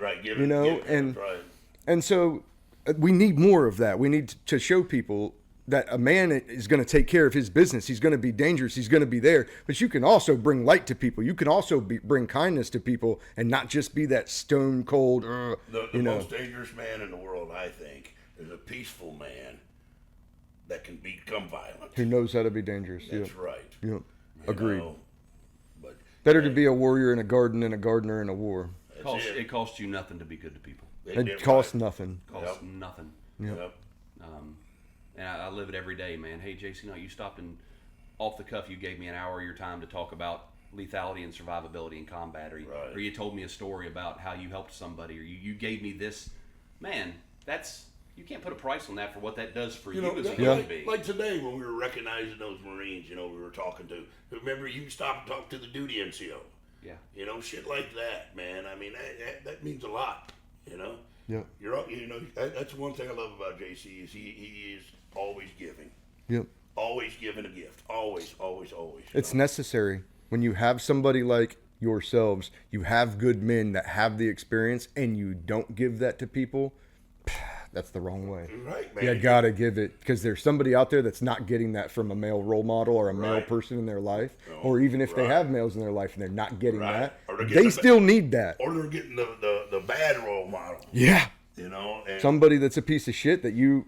And so we need more of that. We need to show people that a man is going to take care of his business. He's going to be dangerous. He's going to be there. But you can also bring light to people. You can also bring kindness to people and not just be that stone cold. The most dangerous man in the world, I think, is a peaceful man that can become violent. Who knows how to be dangerous. That's right. Yep. Agreed. But better to be a warrior in a garden than a gardener in a war. It costs you nothing to be good to people. It costs nothing. Costs nothing. Yep. And I live it every day, man. Hey, JC, you stopped and off the cuff, you gave me an hour of your time to talk about lethality and survivability in combat, or you told me a story about how you helped somebody, or you gave me this. Man, you can't put a price on that for what that does for you as a human being. Like today when we were recognizing those Marines, we were talking to. Remember, you stopped and talked to the duty NCO. Yeah. Shit like that, man. I mean, that means a lot. Yeah. That's one thing I love about JC is he is always giving. Yep. Always giving a gift. Always, always, always. It's necessary when you have somebody like yourselves. You have good men that have the experience, and you don't give that to people. That's the wrong way. Right, man. You gotta give it, because there's somebody out there that's not getting that from a male role model or a male person in their life, or even if they have males in their life and they're not getting that, they still need that. Or they're getting the bad role model. Yeah. And somebody that's a piece of shit that you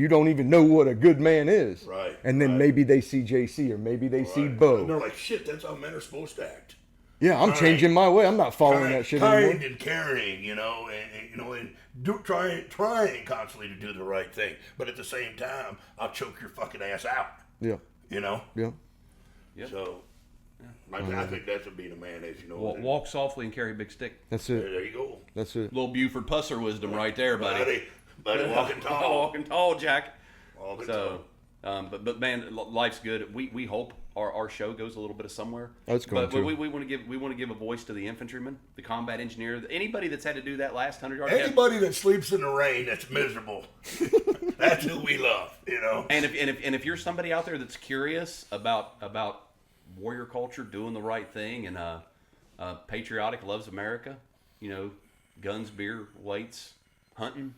don't even know what a good man is. Right. And then maybe they see JC, or maybe they see Bo. And they're like, shit, that's how men are supposed to act. Yeah, I'm changing my way. I'm not following that shit anymore. Kind and caring, and trying constantly to do the right thing. But at the same time, I'll choke your fucking ass out. Yeah. Yeah. Yep. So, I think that's what being a man is, Walk softly and carry a big stick. That's it. There you go. That's it. Little Buford Pusser wisdom right there, buddy. Buddy, walking tall. Walking tall, Jack. Walking tall. But man, life's good. We hope our show goes a little bit of somewhere. That's going but we want to give a voice to the infantryman, the combat engineer, anybody that's had to do that last 100 yards. Anybody that sleeps in the rain that's miserable. That's who we love, And if you're somebody out there that's curious about warrior culture, doing the right thing, and patriotic, loves America, guns, beer, weights, hunting,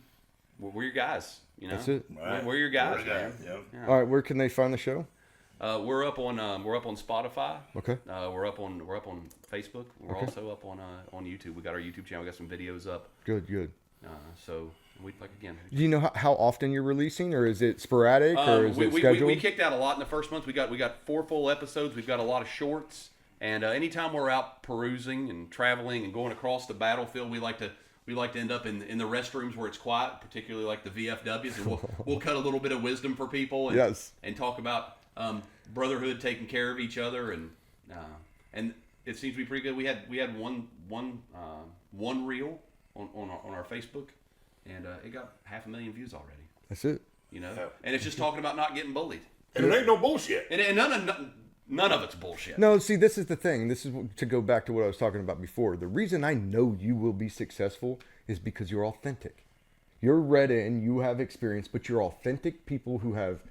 we're your guys. That's it. Right. We're your guys, man. Yep. Yeah. All right, where can they find the show? We're up on Spotify. Okay. We're up on Facebook. We're also up on YouTube. We got our YouTube channel. We got some videos up. Good. So we again. Do you know how often you're releasing, or is it sporadic, or is it scheduled? We kicked out a lot in the first month. We got 4 full episodes. We've got a lot of shorts, and anytime we're out perusing and traveling and going across the battlefield, we like to end up in the restrooms where it's quiet, particularly like the VFWs, and we'll cut a little bit of wisdom for people, and talk about brotherhood, taking care of each other, and it seems to be pretty good. We had one reel on our Facebook, and it got 500,000 views already. That's it. And it's just talking about not getting bullied. And it ain't no bullshit. And none of it's bullshit. No, see, this is the thing. This is to go back to what I was talking about before. The reason I know you will be successful is because you're authentic. You're read in, you have experience, but you're authentic people who have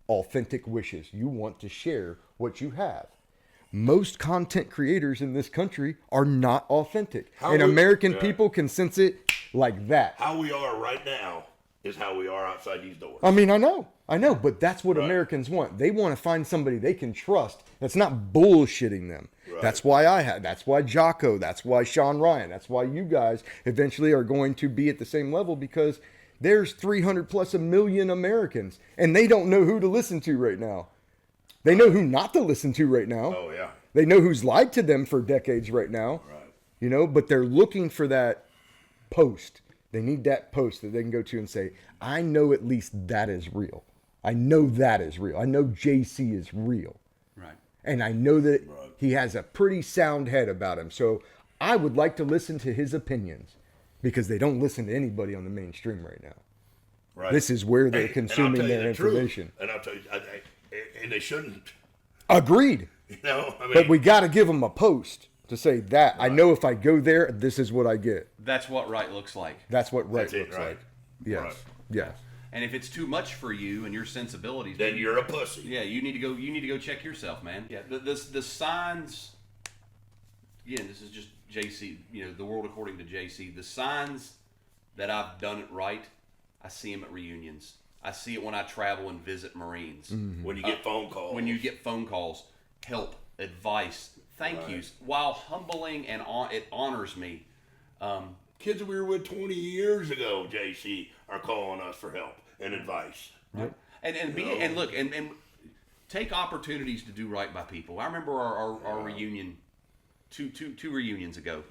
authentic wishes. You want to share what you have. Most content creators in this country are not authentic. American people can sense it like that. How we are right now is how we are outside these doors. I mean, I know, but that's what Americans want. They want to find somebody they can trust that's not bullshitting them. Right. That's why Jocko, that's why Sean Ryan, that's why you guys eventually are going to be at the same level, because there's 300 plus a million Americans, and they don't know who to listen to right now. They know who not to listen to right now. Oh, yeah. They know who's lied to them for decades right now. Right. But they're looking for that post. They need that post that they can go to and say, I know at least that is real. I know that is real. I know JC is real. Right. And I know that he has a pretty sound head about him. So I would like to listen to his opinions because they don't listen to anybody on the mainstream right now. Right. This is where they're consuming their information. And I'll tell you, and they shouldn't. Agreed. You know, I mean, But we got to give them a post to say that. I know if I go there, this is what I get. That's what right looks like. That's what right That's it, looks right. like. Yes. Right. Yes. And if it's too much for you and your sensibilities, then you're a pussy. yeah, you need to go. You need to go check yourself, man. Yeah, the signs. Again, this is just JC. You know, the world according to JC. The signs that I've done it right, I see them at reunions. I see it when I travel and visit Marines. Mm-hmm. When you get phone calls. When you get phone calls, help, advice, thank yous, while humbling and it honors me. Kids that we were with 20 years ago, JC, are calling us for help and advice. Right. And look and take opportunities to do right by people. I remember our reunion, two reunions ago.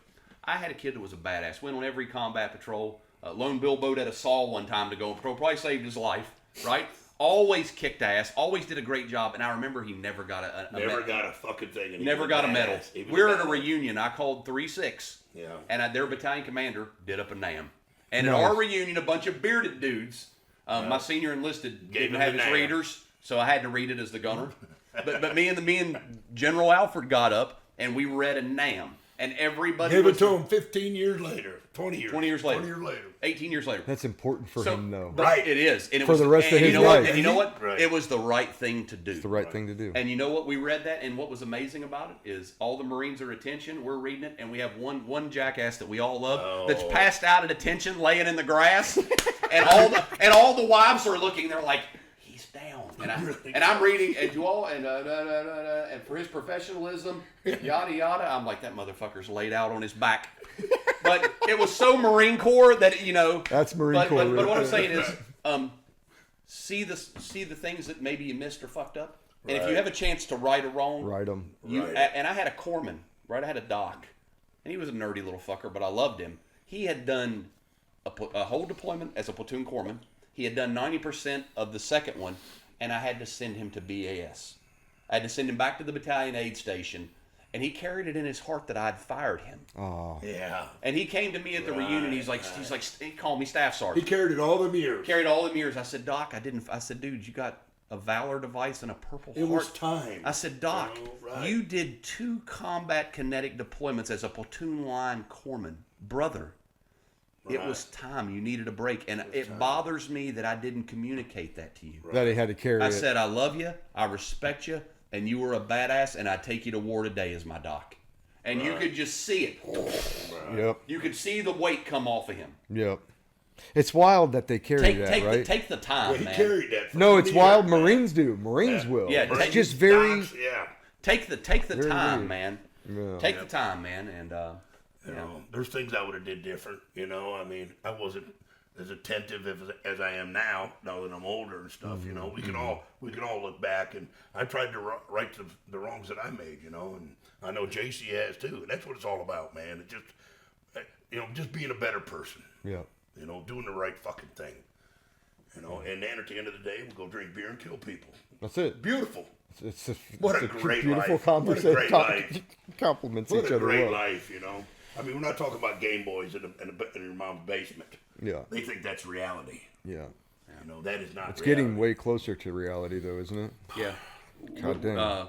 I had a kid that was a badass. Went on every combat patrol. Lone Bill Bodette a saw one time to go on patrol. Probably saved his life. Right. Always kicked ass. Always did a great job. And I remember he never got a Never got a fucking thing. And never got a medal. We were at a reunion. I called 3-6. Yeah. And their battalion commander did up a NAM. And at our reunion, a bunch of bearded dudes. My senior enlisted didn't have his readers, so I had to read it as the gunner. but me and General Alfred got up and we read a NAM. And everybody Give it to him 15 years later. 20 years. 20 years later. 20 years later. 18 years later. That's important for him, though. But Right. It is. And it For was the rest of his life. And you know what? Right. It was the right thing to do. It's the right thing to do. And you know what? We read that, and what was amazing about it is all the Marines are at attention. We're reading it, and we have one jackass that we all love that's passed out at attention, laying in the grass, and all the wives are looking. They're like, he's down, and I'm reading, and you all, and for his professionalism, yada yada. I'm like, that motherfucker's laid out on his back. But it was so Marine Corps that, you know. That's Marine Corps. But what I'm saying is, see the things that maybe you missed or fucked up. And if you have a chance to right a wrong, Right them. And I had a corpsman, right? I had a doc, and he was a nerdy little fucker, but I loved him. He had done a whole deployment as a platoon corpsman. He had done 90% of the second one, and I had to send him to BAS. I had to send him back to the battalion aid station, and he carried it in his heart that I'd fired him. Oh. Yeah. And he came to me at the reunion. He's like, he called me staff He sergeant. carried it all them years. Carried all the years. I said, Doc, I said, dude, you got a Valor device and a Purple Heart. It was time. I said, Doc, right. you did 2 combat kinetic deployments as a platoon line corpsman. Brother, it was time. You needed a break. And it bothers me that I didn't communicate that to you. That he had to carry I it. said, I love you, I respect you, and you were a badass, and I'd take you to war today as my doc. And you could just see it. Yep. You could see the weight come off of him. Yep. It's wild that they carry that, right? Take the time, Well, he man. carried that. No, it's years, wild. man. Marines do. Marines will. Yeah, it's just very. Docs, yeah. Take the time, weird. man. Yeah. Take the time, man, and You know, there's things I would have did different. You know, I mean, I wasn't as attentive as I am now that I'm older and stuff. You know, we can all look back, and I tried to right the wrongs that I made. You know, and I know JC has too. And that's what it's all about, man. It just, you know, just being a better person. Yeah. You know, doing the right fucking thing. You know, and then at the end of the day, we'll go drink beer and kill people. That's it. Beautiful. It's a, What it's a great beautiful life. What a conversation. great life. Compliments What each a other great well. life, you know. I mean, we're not talking about Game Boys in your mom's basement. Yeah. They think that's reality. Yeah. You know, that is not It's reality. getting way closer to reality, though, isn't it? yeah. God damn.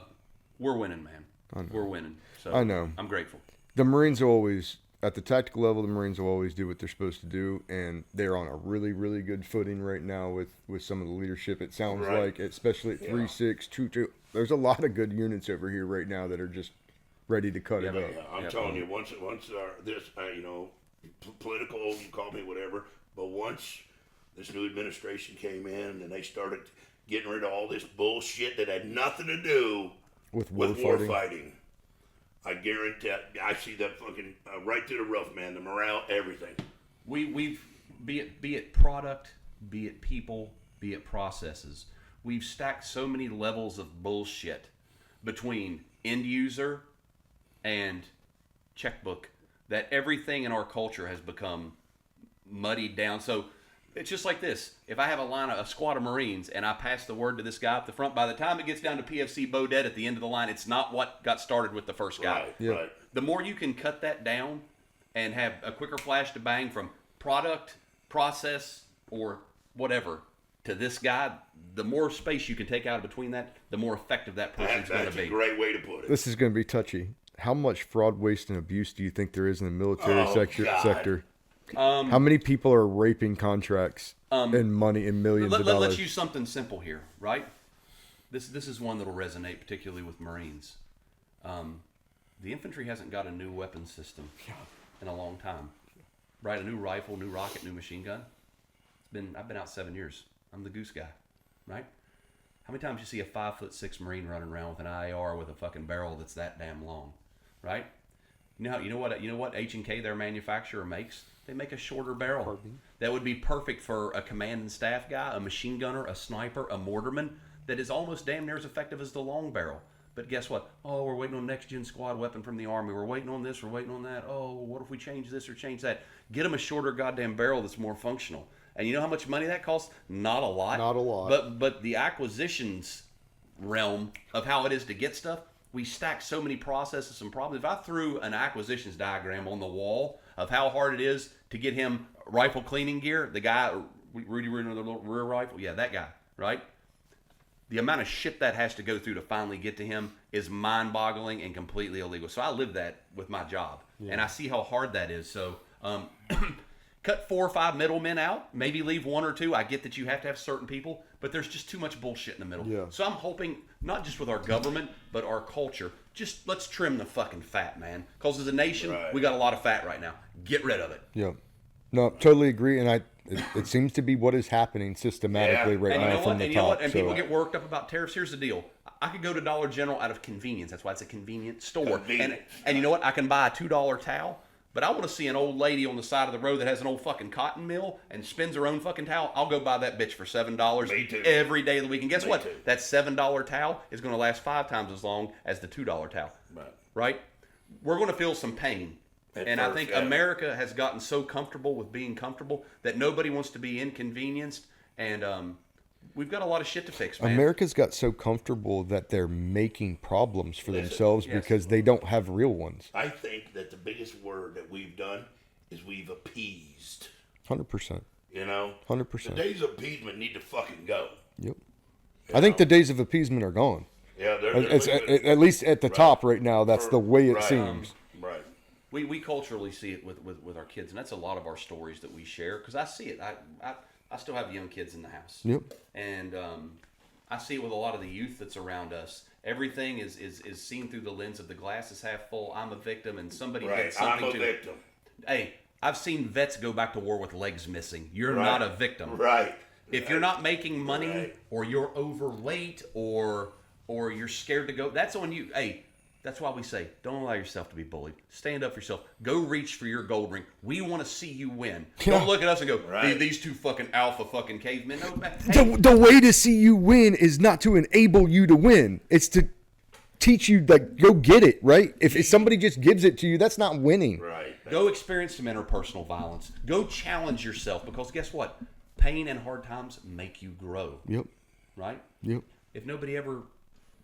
We're winning, man. We're winning. So I know. I'm grateful. The Marines will always, at the tactical level, the Marines will always do what they're supposed to do, and they're on a really, really good footing right now with some of the leadership. It sounds Right. like, especially at 3-6, 2-2. There's a lot of good units over here right now that are just ready to cut it up. Yeah, I'm telling you, once this, you know, political, you call me whatever, but once this new administration came in and they started getting rid of all this bullshit that had nothing to do With war fighting. fighting, I guarantee, I see that fucking right through the roof, man. The morale, everything. We've be it product, be it people, be it processes. We've stacked so many levels of bullshit between end user and checkbook that everything in our culture has become muddied down. So it's just like this. If I have a squad of Marines and I pass the word to this guy up the front, by the time it gets down to PFC Bodette at the end of the line, it's not what got started with the first guy. Right. The more you can cut that down and have a quicker flash to bang from product, process, or whatever to this guy, the more space you can take out between that, the more effective that person's going to be. That's a great way to put it. This is going to be touchy. How much fraud, waste, and abuse do you think there is in the military sector? How many people are raping contracts and money and millions of dollars? Let's use something simple here, right? This is one that will resonate particularly with Marines. The infantry hasn't got a new weapon system in a long time, right? A new rifle, new rocket, new machine gun. I've been out 7 years. I'm the goose guy, right? How many times you see a 5'6" Marine running around with an IAR with a fucking barrel that's that damn long, right? You know what H&K, their manufacturer, makes? They make a shorter barrel. That would be perfect for a command and staff guy, a machine gunner, a sniper, a mortarman, that is almost damn near as effective as the long barrel. But guess what? Oh, we're waiting on next-gen squad weapon from the Army. We're waiting on this. We're waiting on that. Oh, what if we change this or change that? Get them a shorter goddamn barrel that's more functional. And you know how much money that costs? Not a lot. Not a lot. But the acquisitions realm of how it is to get stuff, we stack so many processes and problems. If I threw an acquisitions diagram on the wall of how hard it is to get him rifle cleaning gear, the guy, Rudy with the little rear rifle, yeah, that guy, right? The amount of shit that has to go through to finally get to him is mind-boggling and completely illegal. So I live that with my job, and I see how hard that is. So cut 4 or 5 middlemen out, maybe leave 1 or 2. I get that you have to have certain people, but there's just too much bullshit in the middle. Yeah. So I'm hoping, not just with our government, but our culture, just let's trim the fucking fat, man. Because as a nation, we got a lot of fat right now. Get rid of it. Yeah. No, totally agree. And it seems to be what is happening systematically right now from the top. And people get worked up about tariffs. Here's the deal. I could go to Dollar General out of convenience. That's why it's a convenient store. And you know what? I can buy a $2 towel. But I want to see an old lady on the side of the road that has an old fucking cotton mill and spins her own fucking towel. I'll go buy that bitch for $7 every day of the week. And guess what? That $7 towel is going to last 5 times as long as the $2 towel. Right? We're going to feel some pain. I think America has gotten so comfortable with being comfortable that nobody wants to be inconvenienced. And we've got a lot of shit to fix, man. America's got so comfortable that they're making problems for themselves because they don't have real ones. I think that the biggest word that we've done is we've appeased. 100%. You know? 100%. The days of appeasement need to fucking go. Yep. I think the days of appeasement are gone. Yeah, it's at least at the top right now. That's the way it seems. Right. We culturally see it with our kids, and that's a lot of our stories that we share because I see it. I still have young kids in the house. Yep. And I see it with a lot of the youth that's around us. Everything is seen through the lens of the glass is half full. I'm a victim, and somebody did something I'm a victim. Hey, I've seen vets go back to war with legs missing. You're not a victim. Right. If you're not making money, or you're overweight, or you're scared to go, that's on you. Hey, that's why we say, don't allow yourself to be bullied. Stand up for yourself. Go reach for your gold ring. We want to see you win. Don't look at us and go, these two fucking alpha fucking cavemen. No, hey. The way to see you win is not to enable you to win. It's to teach you, like, go get it, right? If somebody just gives it to you, that's not winning. Right. Go experience some interpersonal violence. Go challenge yourself because guess what? Pain and hard times make you grow. Yep. Right? Yep. If nobody ever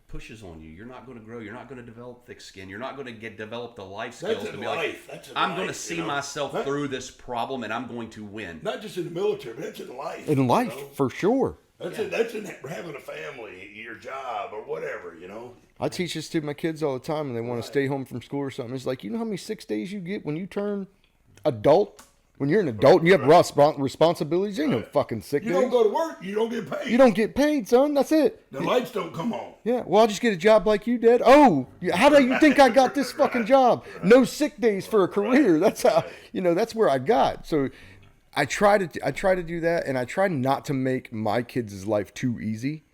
pushes on you, you're not going to grow. You're not going to develop thick skin. You're not going to develop the life skills to be like, I'm going to see myself through this problem and I'm going to win. Not just in the military, but that's in life. In life, for sure. That's in having a family, your job, or whatever, you know. I teach this to my kids all the time, and they want to stay home from school or something. It's like, you know how many 6 days you get when you turn adult? When you're an adult and you have responsibilities, ain't no fucking sick days. You don't go to work, you don't get paid. You don't get paid, son. That's it. The lights don't come on. Yeah, well, I'll just get a job like you did. Oh, how do you think I got this fucking job? No sick days for a career. That's how, that's where I got. So I try to do that, and I try not to make my kids' life too easy.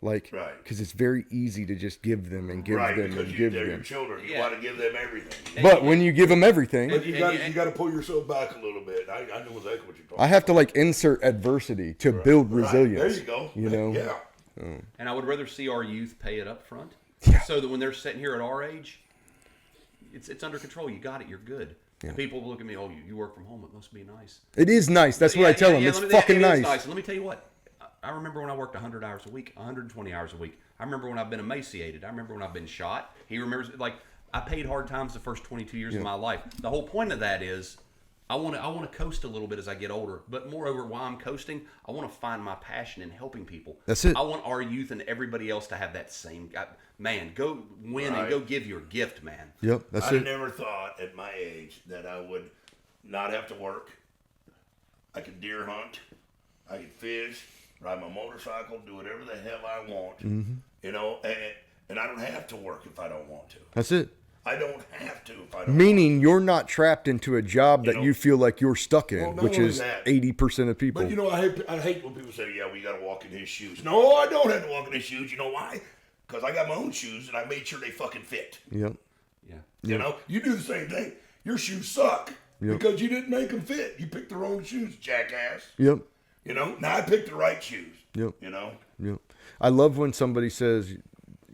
Like, because it's very easy to just give them and give them and give them. They're your children. You want to give them everything. But when you give them everything, but you got to pull yourself back a little bit. I know exactly what you're talking about. I have to insert adversity to build resilience. There you go. Yeah. And I would rather see our youth pay it up front, so that when they're sitting here at our age, it's under control. You got it. You're good. And people look at me, oh, you work from home. It must be nice. It is nice. That's what I tell them. It's fucking nice. It is nice. And let me tell you what. I remember when I worked 100 hours a week, 120 hours a week. I remember when I've been emaciated. I remember when I've been shot. He remembers, like, I paid hard times the first 22 years of my life. The whole point of that is I want to coast a little bit as I get older. But moreover, while I'm coasting, I want to find my passion in helping people. That's it. I want our youth and everybody else to have that same, man, go win and go give your gift, man. Yep, that's it. I never thought at my age that I would not have to work. I could deer hunt. I could fish, ride my motorcycle, do whatever the hell I want. Mm-hmm. You know, and I don't have to work if I don't want to. That's it. I don't have to if I don't Meaning want to. you're not trapped into a job that you feel like you're stuck in, Well, not which only is that, 80% of people. But you know, I hate when people say, "Yeah, we got to walk in his shoes." No, I don't have to walk in his shoes. You know why? Because I got my own shoes and I made sure they fucking fit. Yep. Yeah. You know, you do the same thing. Your shoes suck because you didn't make them fit. You picked the wrong shoes, jackass. Yep. You know, now I picked the right shoes. Yep. You know? Yep. I love when somebody says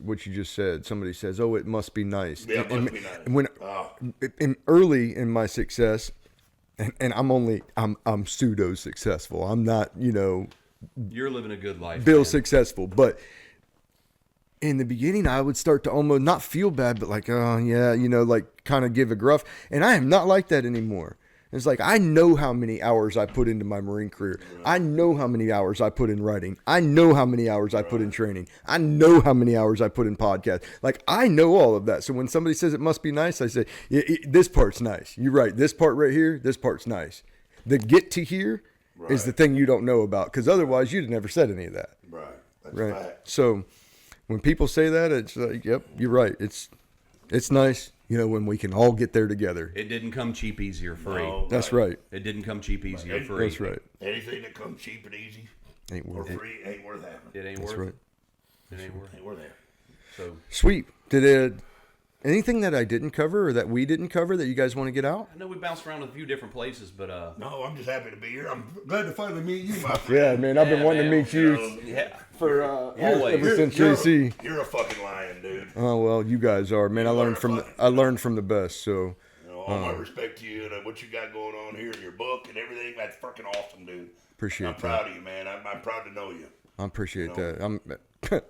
what you just said. Somebody says, "Oh, it must be nice." Yeah, it must be nice. And when early in my success, and I'm pseudo successful. I'm not, You're living a good life. Bill man. successful, but in the beginning, I would start to almost not feel bad, but like, oh yeah, like kind of give a gruff. And I am not like that anymore. It's like, I know how many hours I put into my Marine career. I know how many hours I put in writing. I know how many hours I put in training. I know how many hours I put in podcasts. Like, I know all of that. So when somebody says it must be nice, I say, this part's nice. You're right. This part right here, this part's nice. The get to here is the thing you don't know about, because otherwise you'd have never said any of that. Right. That's Right. fact. So when people say that, it's like, yep, you're right. It's nice, when we can all get there together. It didn't come cheap, easy, or free. No, That's right. It didn't come cheap, easy, or free. That's right. Anything that comes cheap and easy Ain't or worth it. free ain't worth having. It ain't That's worth right. it. It ain't worth Ain't it. worth it. So Sweet. Anything that I didn't cover or that we didn't cover that you guys want to get out? I know we bounced around a few different places, but No, I'm just happy to be here. I'm glad to finally meet you, my friend. Yeah, man. I've been wanting to meet you yeah, for Always. ever since You're JC. You're a fucking lion, dude. Oh well, you guys are, man. I learned from the best. So You know, all my respect to you and what you got going on here in your book and everything. That's fucking awesome, dude. appreciate I'm that. proud of you, man. I'm proud to know you. I appreciate that.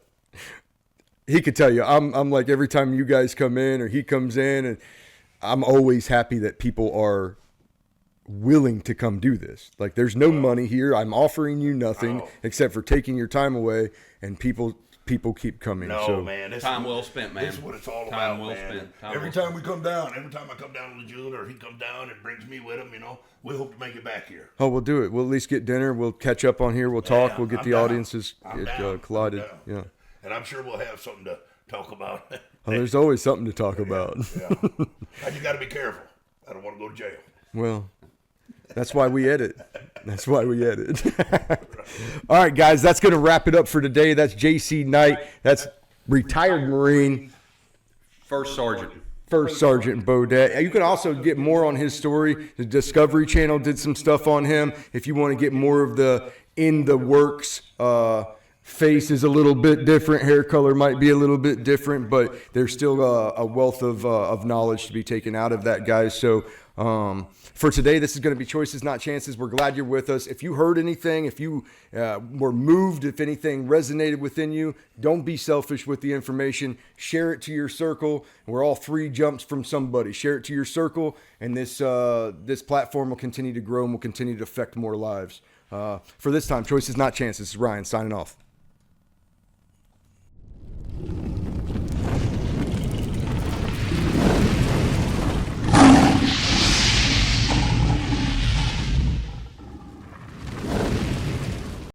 He could tell you, I'm like, every time you guys come in or he comes in, and I'm always happy that people are willing to come do this. Like, there's no money here. I'm offering you nothing except for taking your time away, and people keep coming. No, so, man. This time is, well spent, man. This is what it's all Time about, well man. spent. Every time I come down to Lejeune, or he comes down and brings me with him, we hope to make it back here. oh, we'll do it. We'll at least get dinner. We'll catch up on here. We'll talk. Yeah, We'll get I'm the down. audiences I'm down. collided. I'm down. Yeah. And I'm sure we'll have something to talk about. Oh, there's always something to talk about. Yeah. I just got to be careful. I don't want to go to jail. Well, that's why we edit. That's why we edit. All right, guys, that's going to wrap it up for today. That's JC Knight. That's retired Marine, First Sergeant. First Sergeant Bodette. You can also get more on his story. The Discovery Channel did some stuff on him. If you want to get more of the in the works, face is a little bit different. Hair color might be a little bit different, but there's still a wealth of knowledge to be taken out of that, guys. So for today, this is going to be Choices, Not Chances. We're glad you're with us. If you heard anything, if you were moved, if anything resonated within you, don't be selfish with the information. Share it to your circle. We're all 3 jumps from somebody. Share it to your circle, and this platform will continue to grow and will continue to affect more lives. For this time, Choices, Not Chances. This is Ryan signing off.